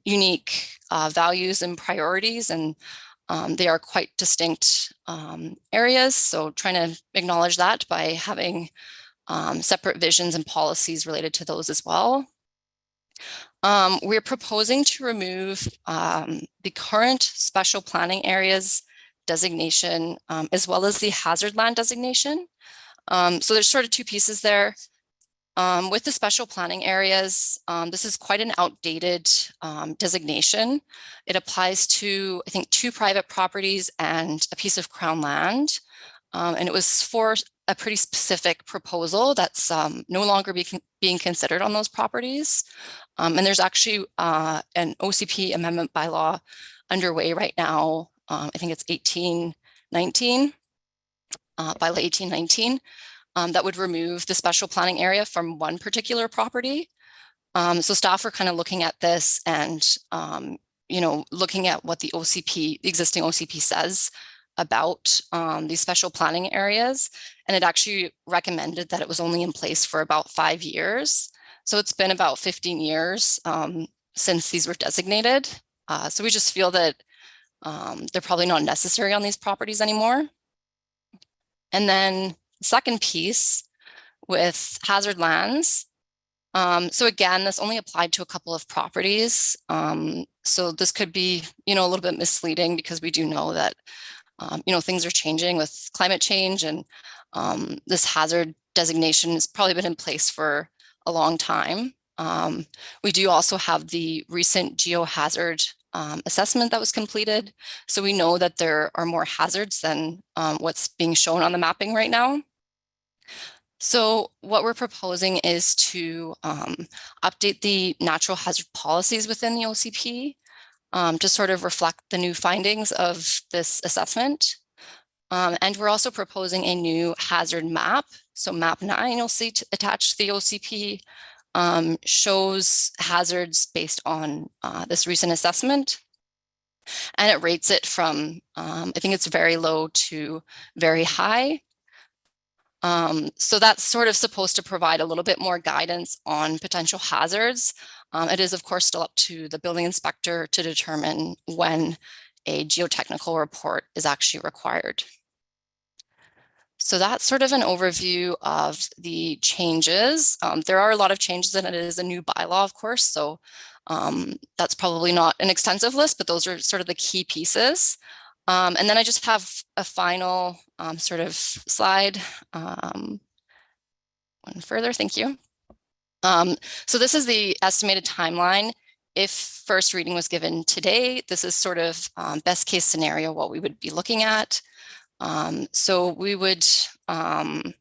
unique values and priorities, and they are quite distinct areas. So trying to acknowledge that by having separate visions and policies related to those as well. We're proposing to remove the current special planning areas designation, as well as the hazard land designation. So there's sort of two pieces there. With the special planning areas, this is quite an outdated designation. It applies to, I think, 2 private properties and a piece of Crown land. And it was for a pretty specific proposal that's no longer being considered on those properties. And there's actually an OCP amendment bylaw underway right now. I think it's 1819, bylaw 1819, that would remove the special planning area from one particular property. So staff are kind of looking at this and, looking at what the OCP, the existing OCP says about these special planning areas. And it actually recommended that it was only in place for about 5 years. So it's been about 15 years since these were designated. So we just feel that they're probably not necessary on these properties anymore. And then the second piece with hazard lands. So again, this only applied to a couple of properties. So this could be, a little bit misleading because we do know that, things are changing with climate change, and this hazard designation has probably been in place for a long time. We do also have the recent geohazard assessment that was completed. So we know that there are more hazards than what's being shown on the mapping right now. So what we're proposing is to update the natural hazard policies within the OCP to sort of reflect the new findings of this assessment. And we're also proposing a new hazard map. So map 9, you'll see attached to the OCP, shows hazards based on this recent assessment. And it rates it from, I think it's very low to very high. So that's sort of supposed to provide a little bit more guidance on potential hazards. It is, of course, still up to the building inspector to determine when a geotechnical report is actually required. So that's sort of an overview of the changes. There are a lot of changes, and it is a new bylaw, of course. So that's probably not an extensive list, but those are sort of the key pieces. And then I just have a final sort of slide. One further, thank you. So this is the estimated timeline. If first reading was given today, this is sort of best case scenario, what we would be looking at. So we would want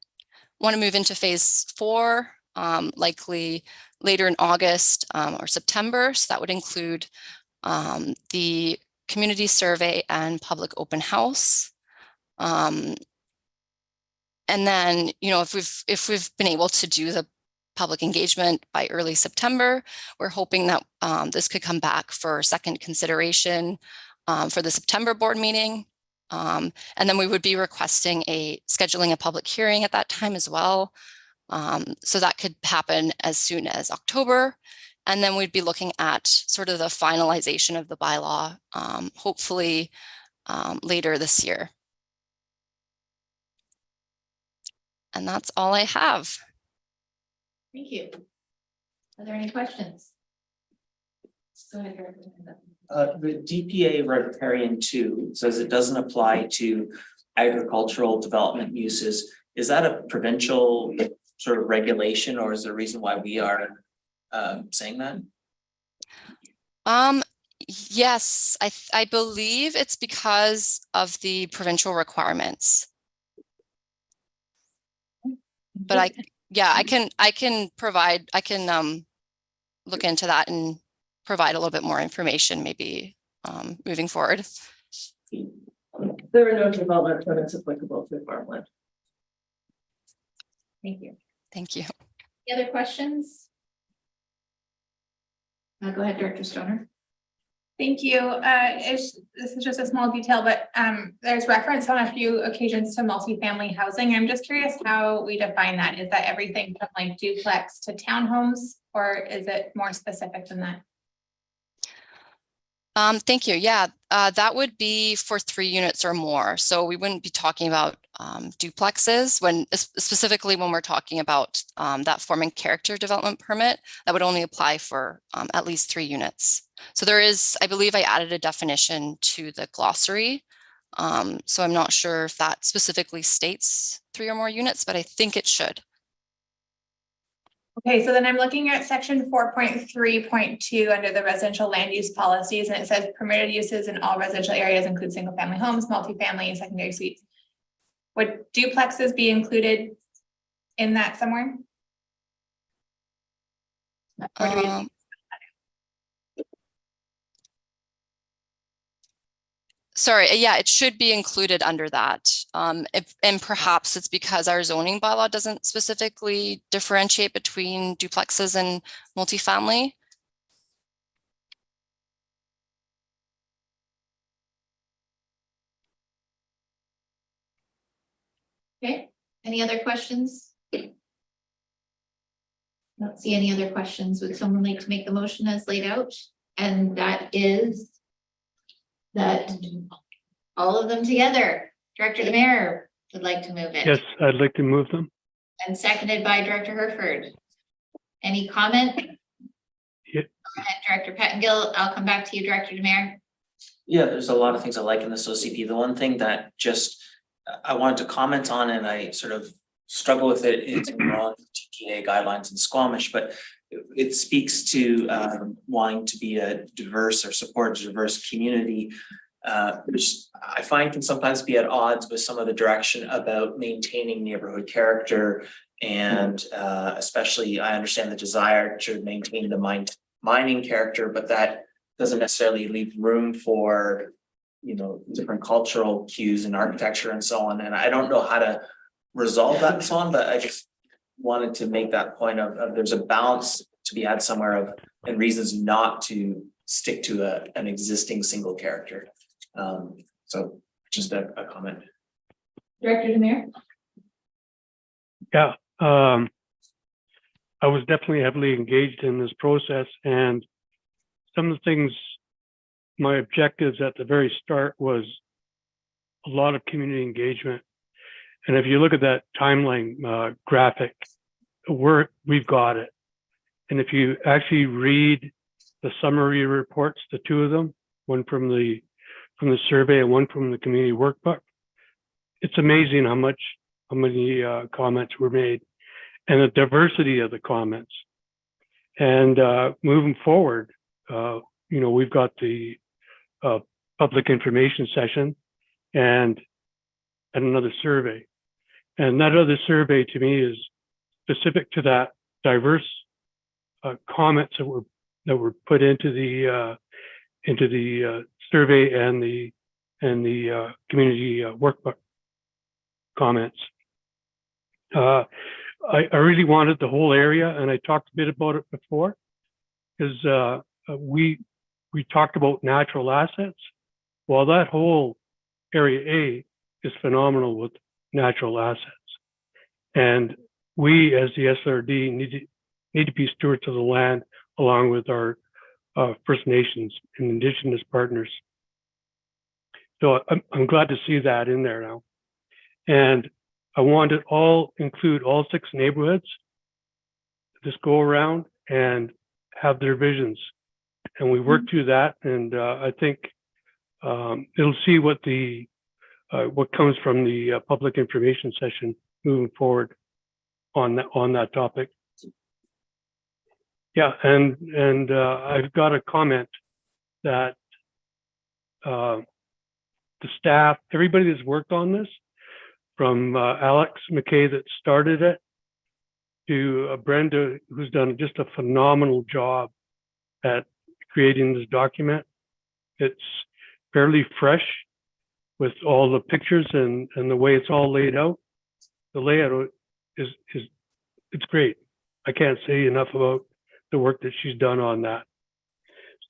to move into phase 4 likely later in August or September. So that would include the community survey and public open house. And then, if we've been able to do the public engagement by early September, we're hoping that this could come back for second consideration for the September board meeting. And then we would be requesting scheduling a public hearing at that time as well. So that could happen as soon as October. And then we'd be looking at sort of the finalization of the bylaw, hopefully later this year. And that's all I have. Thank you. Are there any questions? Go ahead, Director. The DPA Riparian 2 says it doesn't apply to agricultural development uses. Is that a provincial sort of regulation, or is there a reason why we are saying that? Yes, I believe it's because of the provincial requirements. But I can look into that and provide a little bit more information, maybe moving forward. There are no development permits applicable to farmland. Thank you. Thank you. Any other questions? Go ahead, Director Stoner. Thank you. This is just a small detail, but there's reference on a few occasions to multifamily housing. I'm just curious how we define that. Is that everything from like duplex to townhomes, or is it more specific than that? Thank you. Yeah, that would be for 3 units or more. So we wouldn't be talking about duplexes specifically when we're talking about that form and character development permit. That would only apply for at least 3 units. So there is, I believe I added a definition to the glossary. So I'm not sure if that specifically states 3 or more units, but I think it should. Okay, so then I'm looking at section 4.3.2 under the residential land use policies, and it says permitted uses in all residential areas include single family homes, multifamily, and secondary suites. Would duplexes be included in that somewhere? Or do we Sorry, yeah, it should be included under that. And perhaps it's because our zoning bylaw doesn't specifically differentiate between duplexes and multifamily. Okay, any other questions? Don't see any other questions. Would someone like to make the motion as laid out? And that is that all of them together. Director Demare would like to move it. Yes, I'd like to move them. And seconded by Director Herford. Any comment? Yeah. Go ahead, Director Pettengill. I'll come back to you, Director Demare. Yeah, there's a lot of things I like in this OCP. The one thing that just I wanted to comment on, and I sort of struggle with it, is around TPA guidelines in Squamish, but it speaks to wanting to be a diverse or support a diverse community, which I find can sometimes be at odds with some of the direction about maintaining neighborhood character. And especially, I understand the desire to maintain the mining character, but that doesn't necessarily leave room for, different cultural cues and architecture and so on. And I don't know how to resolve that and so on, but I just wanted to make that point of there's a balance to be had somewhere and reasons not to stick to an existing single character. So just a comment. Director Demare. Yeah, I was definitely heavily engaged in this process, and some of the things, my objectives at the very start was a lot of community engagement. And if you look at that timeline graphic, we've got it. And if you actually read the summary reports, the 2 of them, one from the survey and one from the community workbook, it's amazing how many comments were made and the diversity of the comments. And moving forward, we've got the public information session and another survey. And that other survey to me is specific to that diverse comments that were put into the survey and the community workbook comments. I really wanted the whole area, and I talked a bit about it before, because we talked about natural assets. Well, that whole area A is phenomenal with natural assets, and we as the SLRD need to be stewards of the land along with our First Nations and Indigenous partners. So I'm glad to see that in there now, and I want to include all 6 neighborhoods this go around and have their visions. And we worked through that, and I think it'll see what comes from the public information session moving forward on that topic. Yeah, and I've got a comment that the staff, everybody that's worked on this, from Alex McKay that started it, to Brenda, who's done just a phenomenal job at creating this document. It's fairly fresh with all the pictures and the way it's all laid out. The layout is it's great. I can't say enough about the work that she's done on that.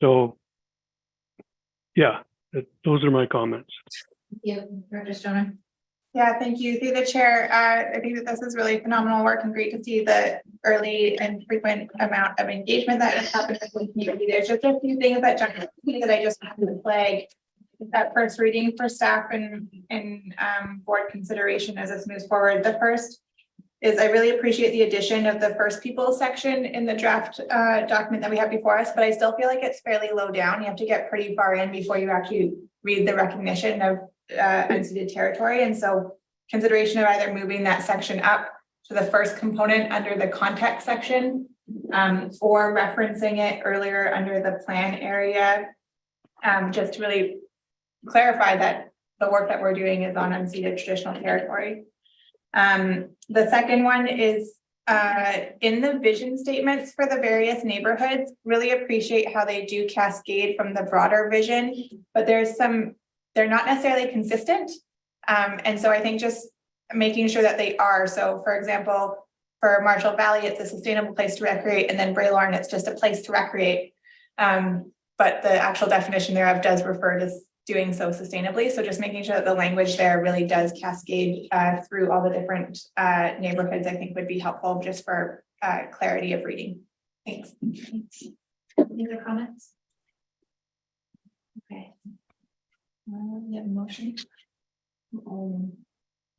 So yeah, those are my comments. Yeah, Director Stoner. Yeah, thank you. Through the chair, I think that this is really phenomenal work and great to see the early and frequent amount of engagement that has happened in the community. There's just a few things that jumped out to me that I just have to flag at first reading for staff and board consideration as this moves forward. The first is I really appreciate the addition of the first people section in the draft document that we have before us, but I still feel like it's fairly low down. You have to get pretty far in before you actually read the recognition of unceded territory. And so consideration of either moving that section up to the first component under the context section or referencing it earlier under the plan area, just to really clarify that the work that we're doing is on unceded traditional territory. The second one is in the vision statements for the various neighborhoods, really appreciate how they do cascade from the broader vision, but they're not necessarily consistent. And so I think just making sure that they are. So for example, for Marshall Valley, it's a sustainable place to recreate, and then Braylorn, it's just a place to recreate. But the actual definition thereof does refer to doing so sustainably. So just making sure that the language there really does cascade through all the different neighborhoods, I think would be helpful just for clarity of reading. Thanks. Any other comments? Okay. You have a motion?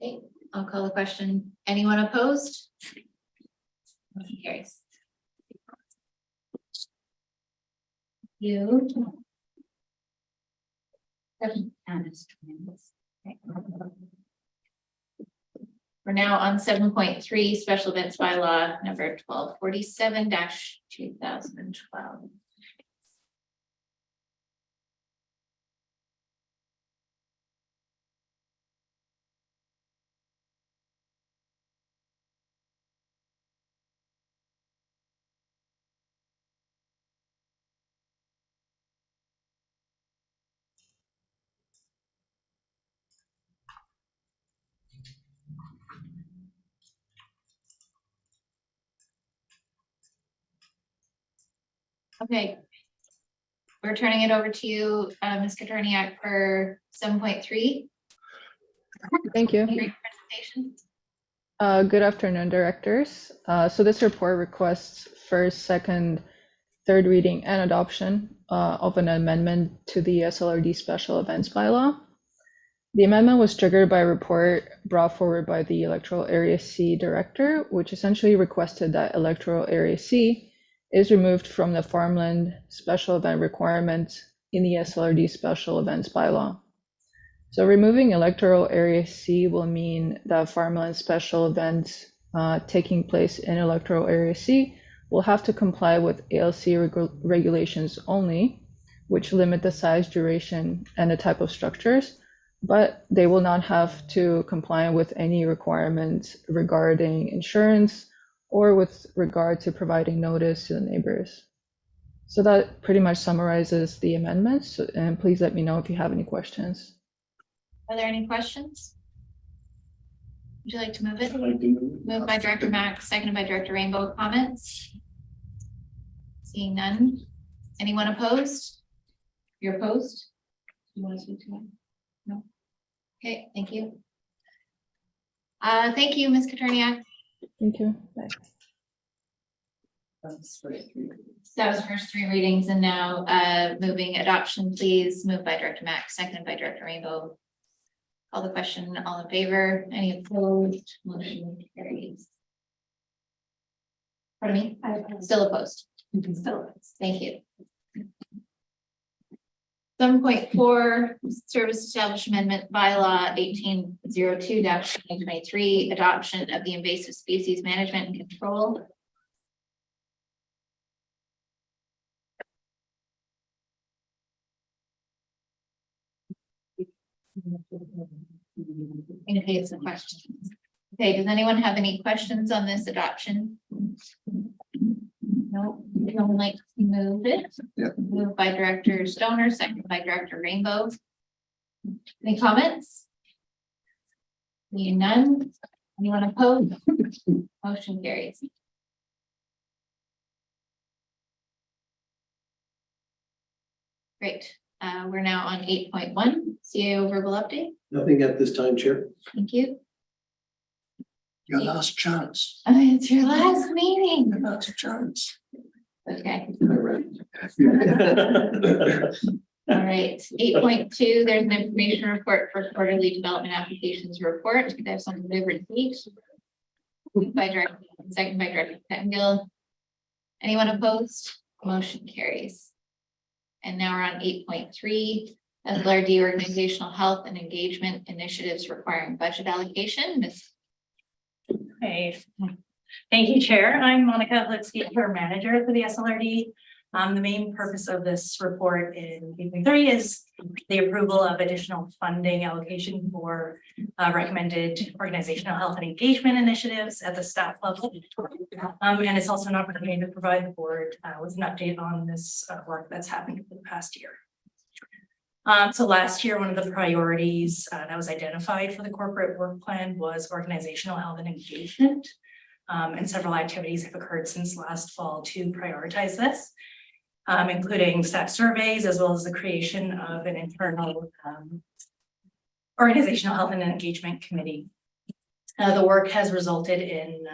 Okay, I'll call the question. Anyone opposed? Motion carries. You. We're now on 7.3 special events bylaw number 1247-2012. Okay. We're turning it over to you, Ms. Katerniak, for 7.3. Thank you. Great presentation. Good afternoon, directors. So this report requests first, second, third reading and adoption of an amendment to the SLRD special events bylaw. The amendment was triggered by a report brought forward by the Electoral Area C director, which essentially requested that Electoral Area C is removed from the farmland special event requirement in the SLRD special events bylaw. So removing Electoral Area C will mean that farmland special events taking place in Electoral Area C will have to comply with ALC regulations only, which limit the size, duration, and the type of structures, but they will not have to comply with any requirements regarding insurance or with regard to providing notice to the neighbors. So that pretty much summarizes the amendments, and please let me know if you have any questions. Are there any questions? Would you like to move it? I'd like to move it. Moved by Director Mack, seconded by Director Rainbow. Comments? Seeing none. Anyone opposed? You're opposed? You want to speak to that? No? Okay, thank you. Thank you, Ms. Katerniak. Thank you. Bye. That was first three readings, and now moving adoption, please. Moved by Director Mack, seconded by Director Rainbow. Call the question. All in favor? Any opposed? Motion carries. Pardon me? Still opposed. Still opposed. Thank you. 7.4 Service Establishment Amendment Bylaw 1802-2023, adoption of the invasive species management and control. In case of questions. Okay, does anyone have any questions on this adoption? No, someone like to move it? Yeah. Moved by Director Stoner, seconded by Director Rainbow. Any comments? Seeing none. Anyone opposed? Motion carries. Great. We're now on 8.1, CAO verbal update. Nothing at this time, Chair. Thank you. Your last chance. It's your last meeting. Your last chance. Okay. All right. All right. 8.2, there's an information report for quarterly development applications report. They have some delivered seats. Moved by Director, second by Director Pettengill. Anyone opposed? Motion carries. And now we're on 8.3, SLRD organizational health and engagement initiatives requiring budget allocation. Ms. Hey, thank you, Chair. I'm Monica Litsky, Care Manager for the SLRD. The main purpose of this report in 8.3 is the approval of additional funding allocation for recommended organizational health and engagement initiatives at the staff level. And it's also an opportunity to provide the board with an update on this work that's happened for the past year. So last year, one of the priorities that was identified for the corporate work plan was organizational health and engagement. And several activities have occurred since last fall to prioritize this, including staff surveys, as well as the creation of an internal organizational health and engagement committee. The work has resulted in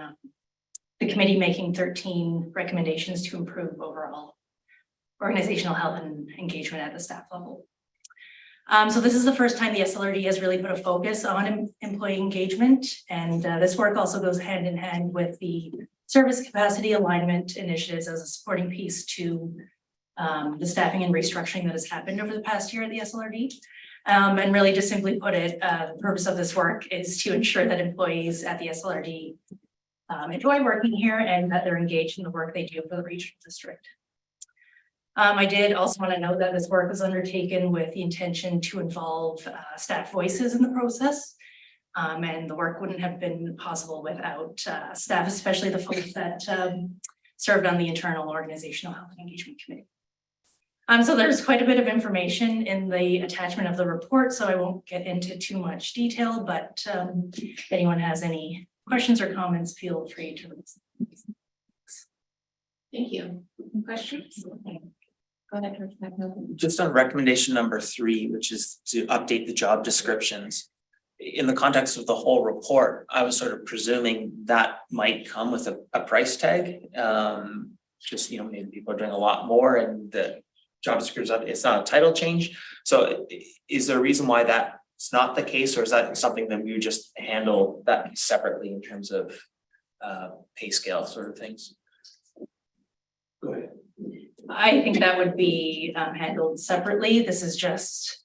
the committee making 13 recommendations to improve overall organizational health and engagement at the staff level. So this is the first time the SLRD has really put a focus on employee engagement, and this work also goes hand in hand with the service capacity alignment initiatives as a supporting piece to the staffing and restructuring that has happened over the past year at the SLRD. And really, just simply put it, the purpose of this work is to ensure that employees at the SLRD enjoy working here and that they're engaged in the work they do for the regional district. I did also want to note that this work was undertaken with the intention to involve staff voices in the process. And the work wouldn't have been possible without staff, especially the folks that served on the internal organizational health and engagement committee. So there's quite a bit of information in the attachment of the report, so I won't get into too much detail, but if anyone has any questions or comments, feel free to raise them. Thank you. Any questions? Go ahead, Director Pettengill. Just on recommendation number 3, which is to update the job descriptions. In the context of the whole report, I was sort of presuming that might come with a price tag. Just, maybe people are doing a lot more and the job description, it's not a title change. So is there a reason why that's not the case, or is that something that we would just handle that separately in terms of pay scale sort of things? Go ahead. I think that would be handled separately. This is just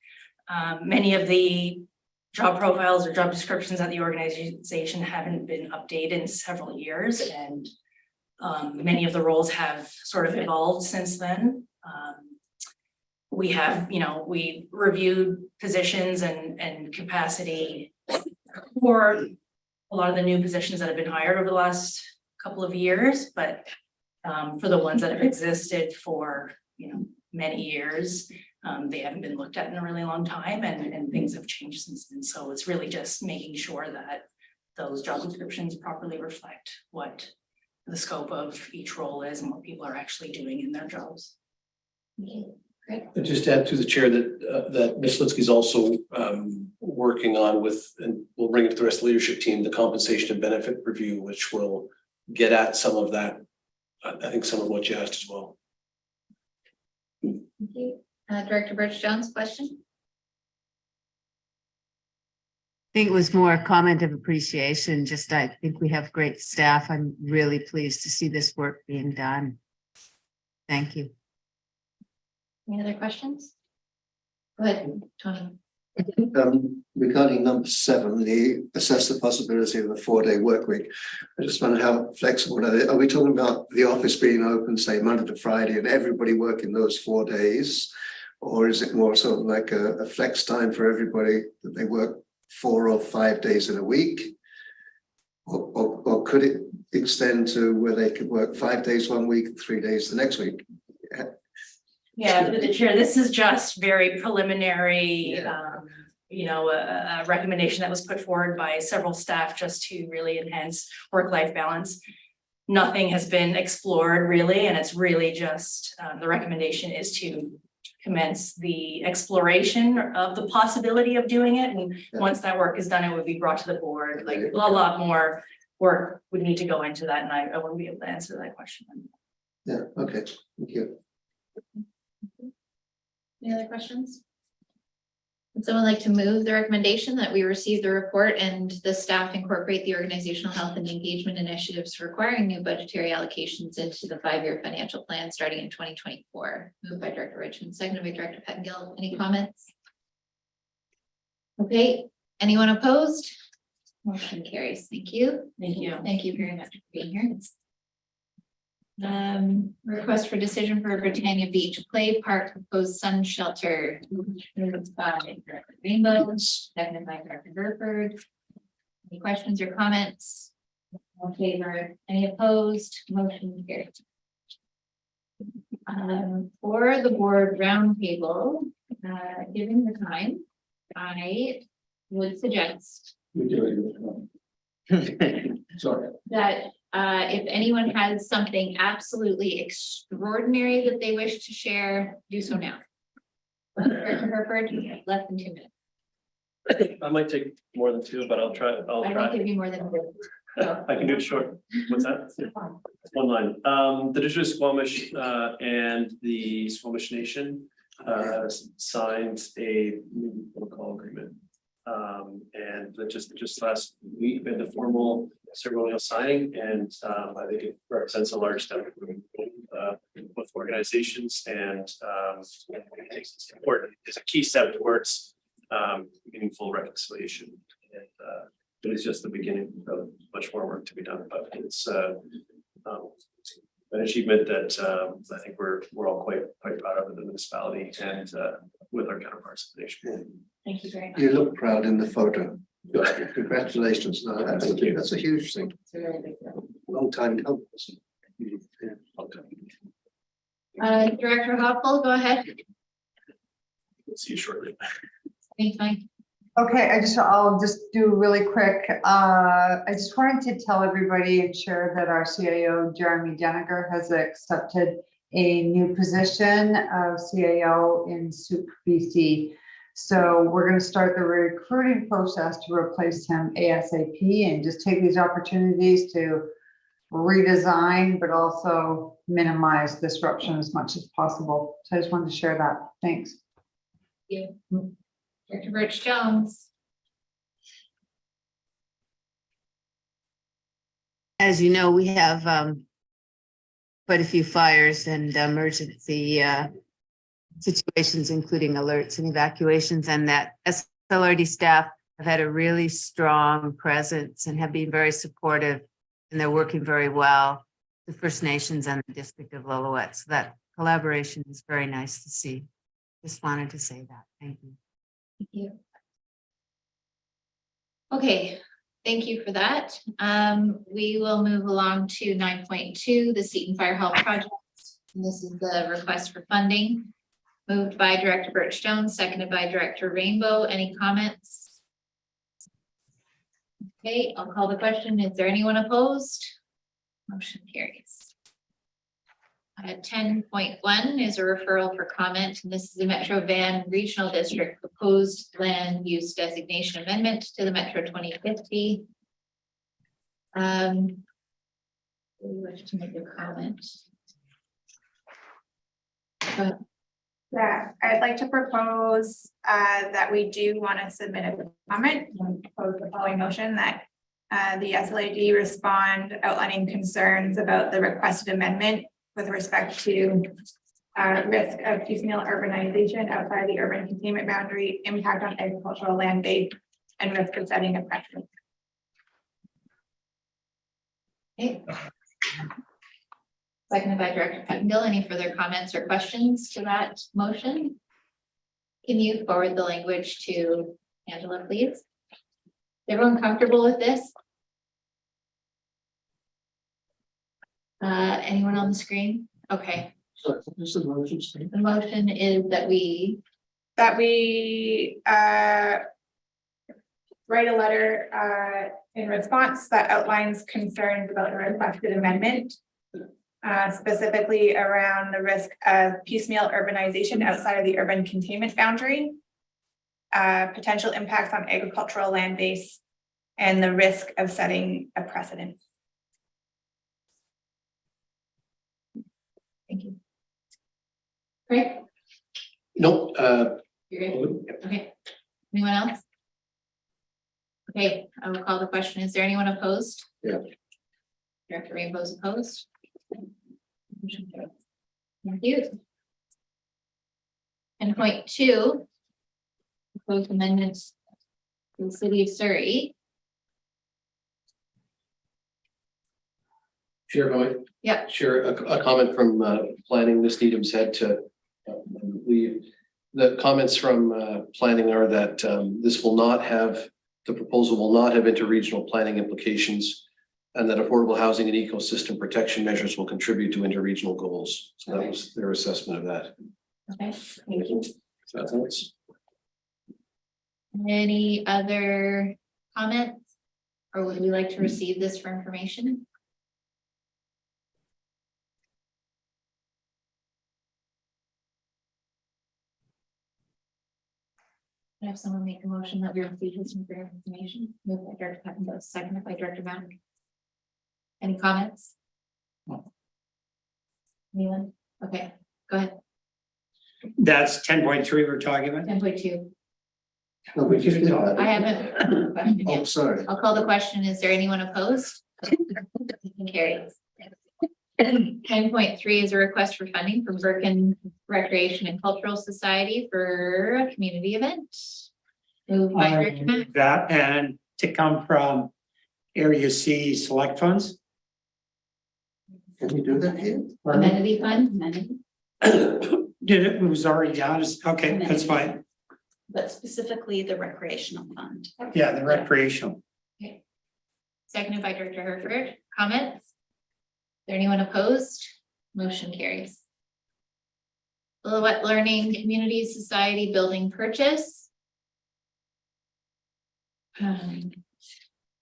many of the job profiles or job descriptions at the organization haven't been updated in several years, and many of the roles have sort of evolved since then. We have, we reviewed positions and capacity for a lot of the new positions that have been hired over the last couple of years, but for the ones that have existed for, many years, they haven't been looked at in a really long time, and things have changed since then. So it's really just making sure that those job descriptions properly reflect what the scope of each role is and what people are actually doing in their jobs. And just to add to the chair that Ms. Litsky is also working on with, and we'll bring it to the rest of the leadership team, the compensation and benefit review, which will get at some of that. I think some of what you asked as well. Thank you. Director Birch-Jones, question? I think it was more a comment of appreciation. Just, I think we have great staff. I'm really pleased to see this work being done. Thank you. Any other questions? Go ahead, Tony. Regarding number 7, assess the possibility of a 4-day work week. I just wonder how flexible are they? Are we talking about the office being open, say Monday to Friday, and everybody working those 4 days? Or is it more sort of like a flex time for everybody that they work 4 or 5 days in a week? Or could it extend to where they could work 5 days one week, 3 days the next week? Yeah, the chair, this is just very preliminary, a recommendation that was put forward by several staff just to really enhance work-life balance. Nothing has been explored really, and it's really just, the recommendation is to commence the exploration of the possibility of doing it. And once that work is done, it would be brought to the board. Like a lot more work would need to go into that, and I wouldn't be able to answer that question. Yeah, okay, thank you. Any other questions? Would someone like to move the recommendation that we receive the report and the staff incorporate the organizational health and engagement initiatives requiring new budgetary allocations into the 5-year financial plan starting in 2024? Moved by Director Richmond, seconded by Director Pettengill. Any comments? Okay, anyone opposed? Motion carries. Thank you. Thank you. Thank you very much for being here. Request for decision for Britannia Beach Play Park proposed sun shelter. Moved by Director Rainbow, seconded by Director Burford. Any questions or comments? All in favor? Any opposed? Motion carried. For the board roundtable, given the time, I would suggest Sorry. that if anyone has something absolutely extraordinary that they wish to share, do so now. Director Herford, less than 2 minutes. I might take more than 2, but I'll try. I won't give you more than 2. So. I can do it short. What's that? One line. The District of Squamish and the Squamish Nation signed a new protocol agreement. And just last week, we had the formal ceremonial signing, and I think it represents a large step with organizations, and it's important. It's a key step towards meaningful reconciliation, and it is just the beginning of much more work to be done. But it's an achievement that I think we're all quite proud of in the municipality and with our counterparts in the nation. Thank you very much. You look proud in the photo. Congratulations. No, that's a huge thing. It's a really big deal. Long time coming. Director Hoppel, go ahead. We'll see you shortly. Anytime. Okay, I'll just do really quick. I just wanted to tell everybody and share that our CAO, Jeremy Deniger, has accepted a new position of CAO in SOUP BC. So we're going to start the recruiting process to replace him ASAP, and just take these opportunities to redesign, but also minimize disruption as much as possible. So I just wanted to share that. Thanks. Thank you. Director Birch-Jones. As you know, we have quite a few fires and emergency situations, including alerts and evacuations, and that SLRD staff have had a really strong presence and have been very supportive, and they're working very well with the First Nations and the District of Lillooet. So that collaboration is very nice to see. Just wanted to say that. Thank you. Thank you. Okay, thank you for that. We will move along to 9.2, the Seton Fire Hall project. And this is the request for funding. Moved by Director Birchstone, seconded by Director Rainbow. Any comments? Okay, I'll call the question. Is there anyone opposed? Motion carries. 10.1 is a referral for comment, and this is the Metro Van Regional District proposed land use designation amendment to the Metro 2050. We wish to make a comment. Yeah, I'd like to propose that we do want to submit a comment and propose the following motion that the SLRD respond outlining concerns about the requested amendment with respect to risk of piecemeal urbanization outside the urban containment boundary, impact on agricultural land base, and risk of setting a precedent. Okay. Seconded by Director Pettengill. Any further comments or questions to that motion? Can you forward the language to Angela, please? Is everyone comfortable with this? Anyone on the screen? Okay. So this is the motion statement. The motion is that we write a letter in response that outlines concerns about the requested amendment, specifically around the risk of piecemeal urbanization outside of the urban containment boundary, potential impacts on agricultural land base, and the risk of setting a precedent. Thank you. Great. Nope, You're good? Okay. Anyone else? Okay, I will call the question. Is there anyone opposed? Yeah. Director Rainbow's opposed. Thank you. 10.2. Proposed amendments to the City of Surrey. Chair Boyd. Yep. Sure, a comment from planning, Ms. Needham said to leave. The comments from planning are that this will not have, the proposal will not have interregional planning implications, and that affordable housing and ecosystem protection measures will contribute to interregional goals. So that was their assessment of that. Okay, thank you. So that's Any other comments? Or would we like to receive this for information? Can I have someone make a motion that we receive this for information? Moved by Director Pettengill, seconded by Director Mount. Any comments? Anyone? Okay, go ahead. That's 10.3 we're talking about. 10.2. No, we just did that. I haven't. Question Oh, yet. sorry. I'll call the question. Is there anyone opposed? Carries. 10.3 is a request for funding from Birkin Recreation and Cultural Society for a community event. Moved by Director Mack. That and to come from Area C select funds. Can you do that here? Amenity fund. Did it was already down. Okay, that's fine. But specifically the recreational fund. Yeah, the recreational. Okay. Seconded by Director Herford. Comments? Is there anyone opposed? Motion carries. Lillooet Learning Community Society building purchase.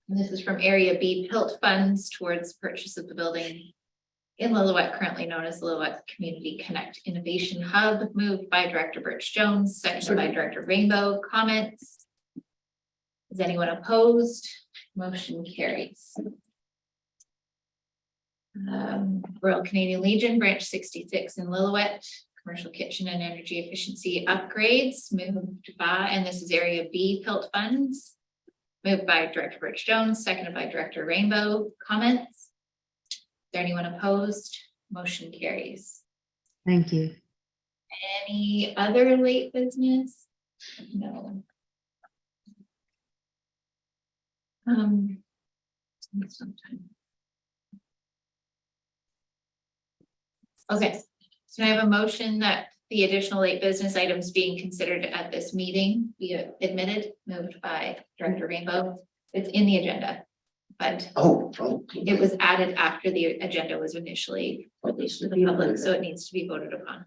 This is from Area B PILT funds towards purchase of the building in Lillooet, currently known as Lillooet Community Connect Innovation Hub. Moved by Director Birch Jones, seconded by Director Rainbow. Comments? Is anyone opposed? Motion carries. Royal Canadian Legion Branch 66 in Lillooet, commercial kitchen and energy efficiency upgrades. Moved by, and this is Area B PILT funds. Moved by Director Birch Jones, seconded by Director Rainbow. Comments? Is there anyone opposed? Motion carries. Thank you. Any other late business? No. Sometime. Okay, so I have a motion that the additional late business items being considered at this meeting be admitted. Moved by Director Rainbow, It's in the agenda, but Oh. it was added after the agenda was initially released to the public, so it needs to be voted upon,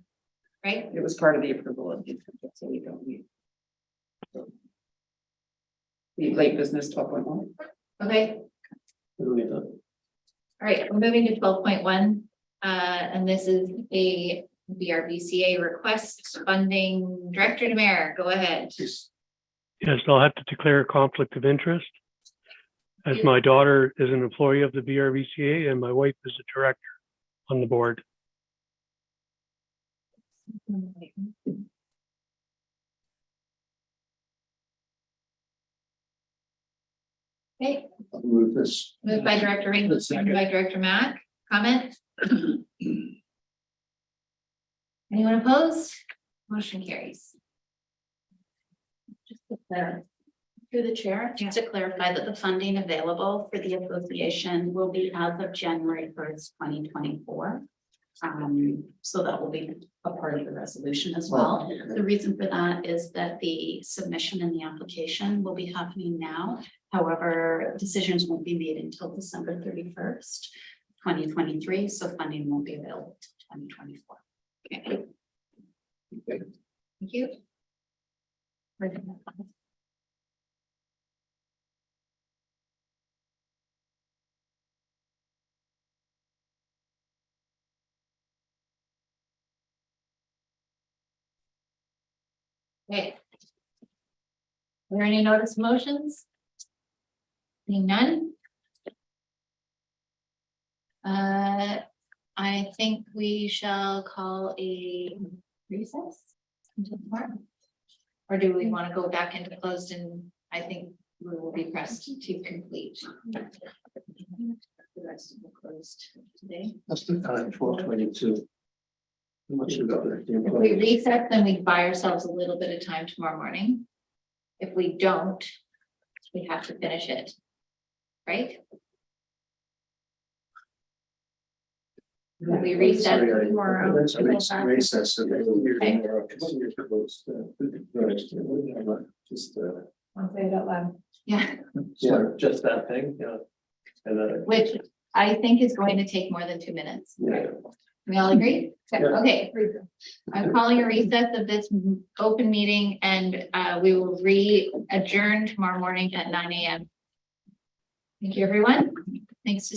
right? It was part of the approval of the, so we don't need. The late business 12.1. Okay, all right, we're moving to 12.1. And this is a BRBCA request funding. Director Demare, go ahead. Yes, I'll have to declare a conflict of interest, as my daughter is an employee of the BRBCA and my wife is a director on the board. Okay, I'll move this. moved by Director Ring, seconded by Director Mack. Comment? Anyone opposed? Motion carries. Just to clarify, through the chair, just to clarify that the funding available for the association will be as of January 1st, 2024. So that will be a part of the resolution as well. The reason for that is that the submission and the application will be happening now. However, decisions won't be made until December 31st, 2023. So funding won't be available until 2024. Okay. Thank you. Okay. Are there any notice motions? Seeing none? I think we shall call a recess until tomorrow. Or do we want to go back into closed, and I think we will be pressed to complete the rest of the closed today. That's the time, 4:22. How much you got left? If we reset, then we buy ourselves a little bit of time tomorrow morning. If we don't, we have to finish it. Right? We reset tomorrow. Recess. So they will hear Okay. more. Continue to close, just, I'll say it out loud. Yeah, yeah. Just that thing, yeah. And then. which I think is going to take more than 2 minutes. Yeah. We all agree? Yeah. Okay. I'm calling a recess of this open meeting, and we will adjourn tomorrow morning at 9 a.m. Thank you, everyone. Thanks.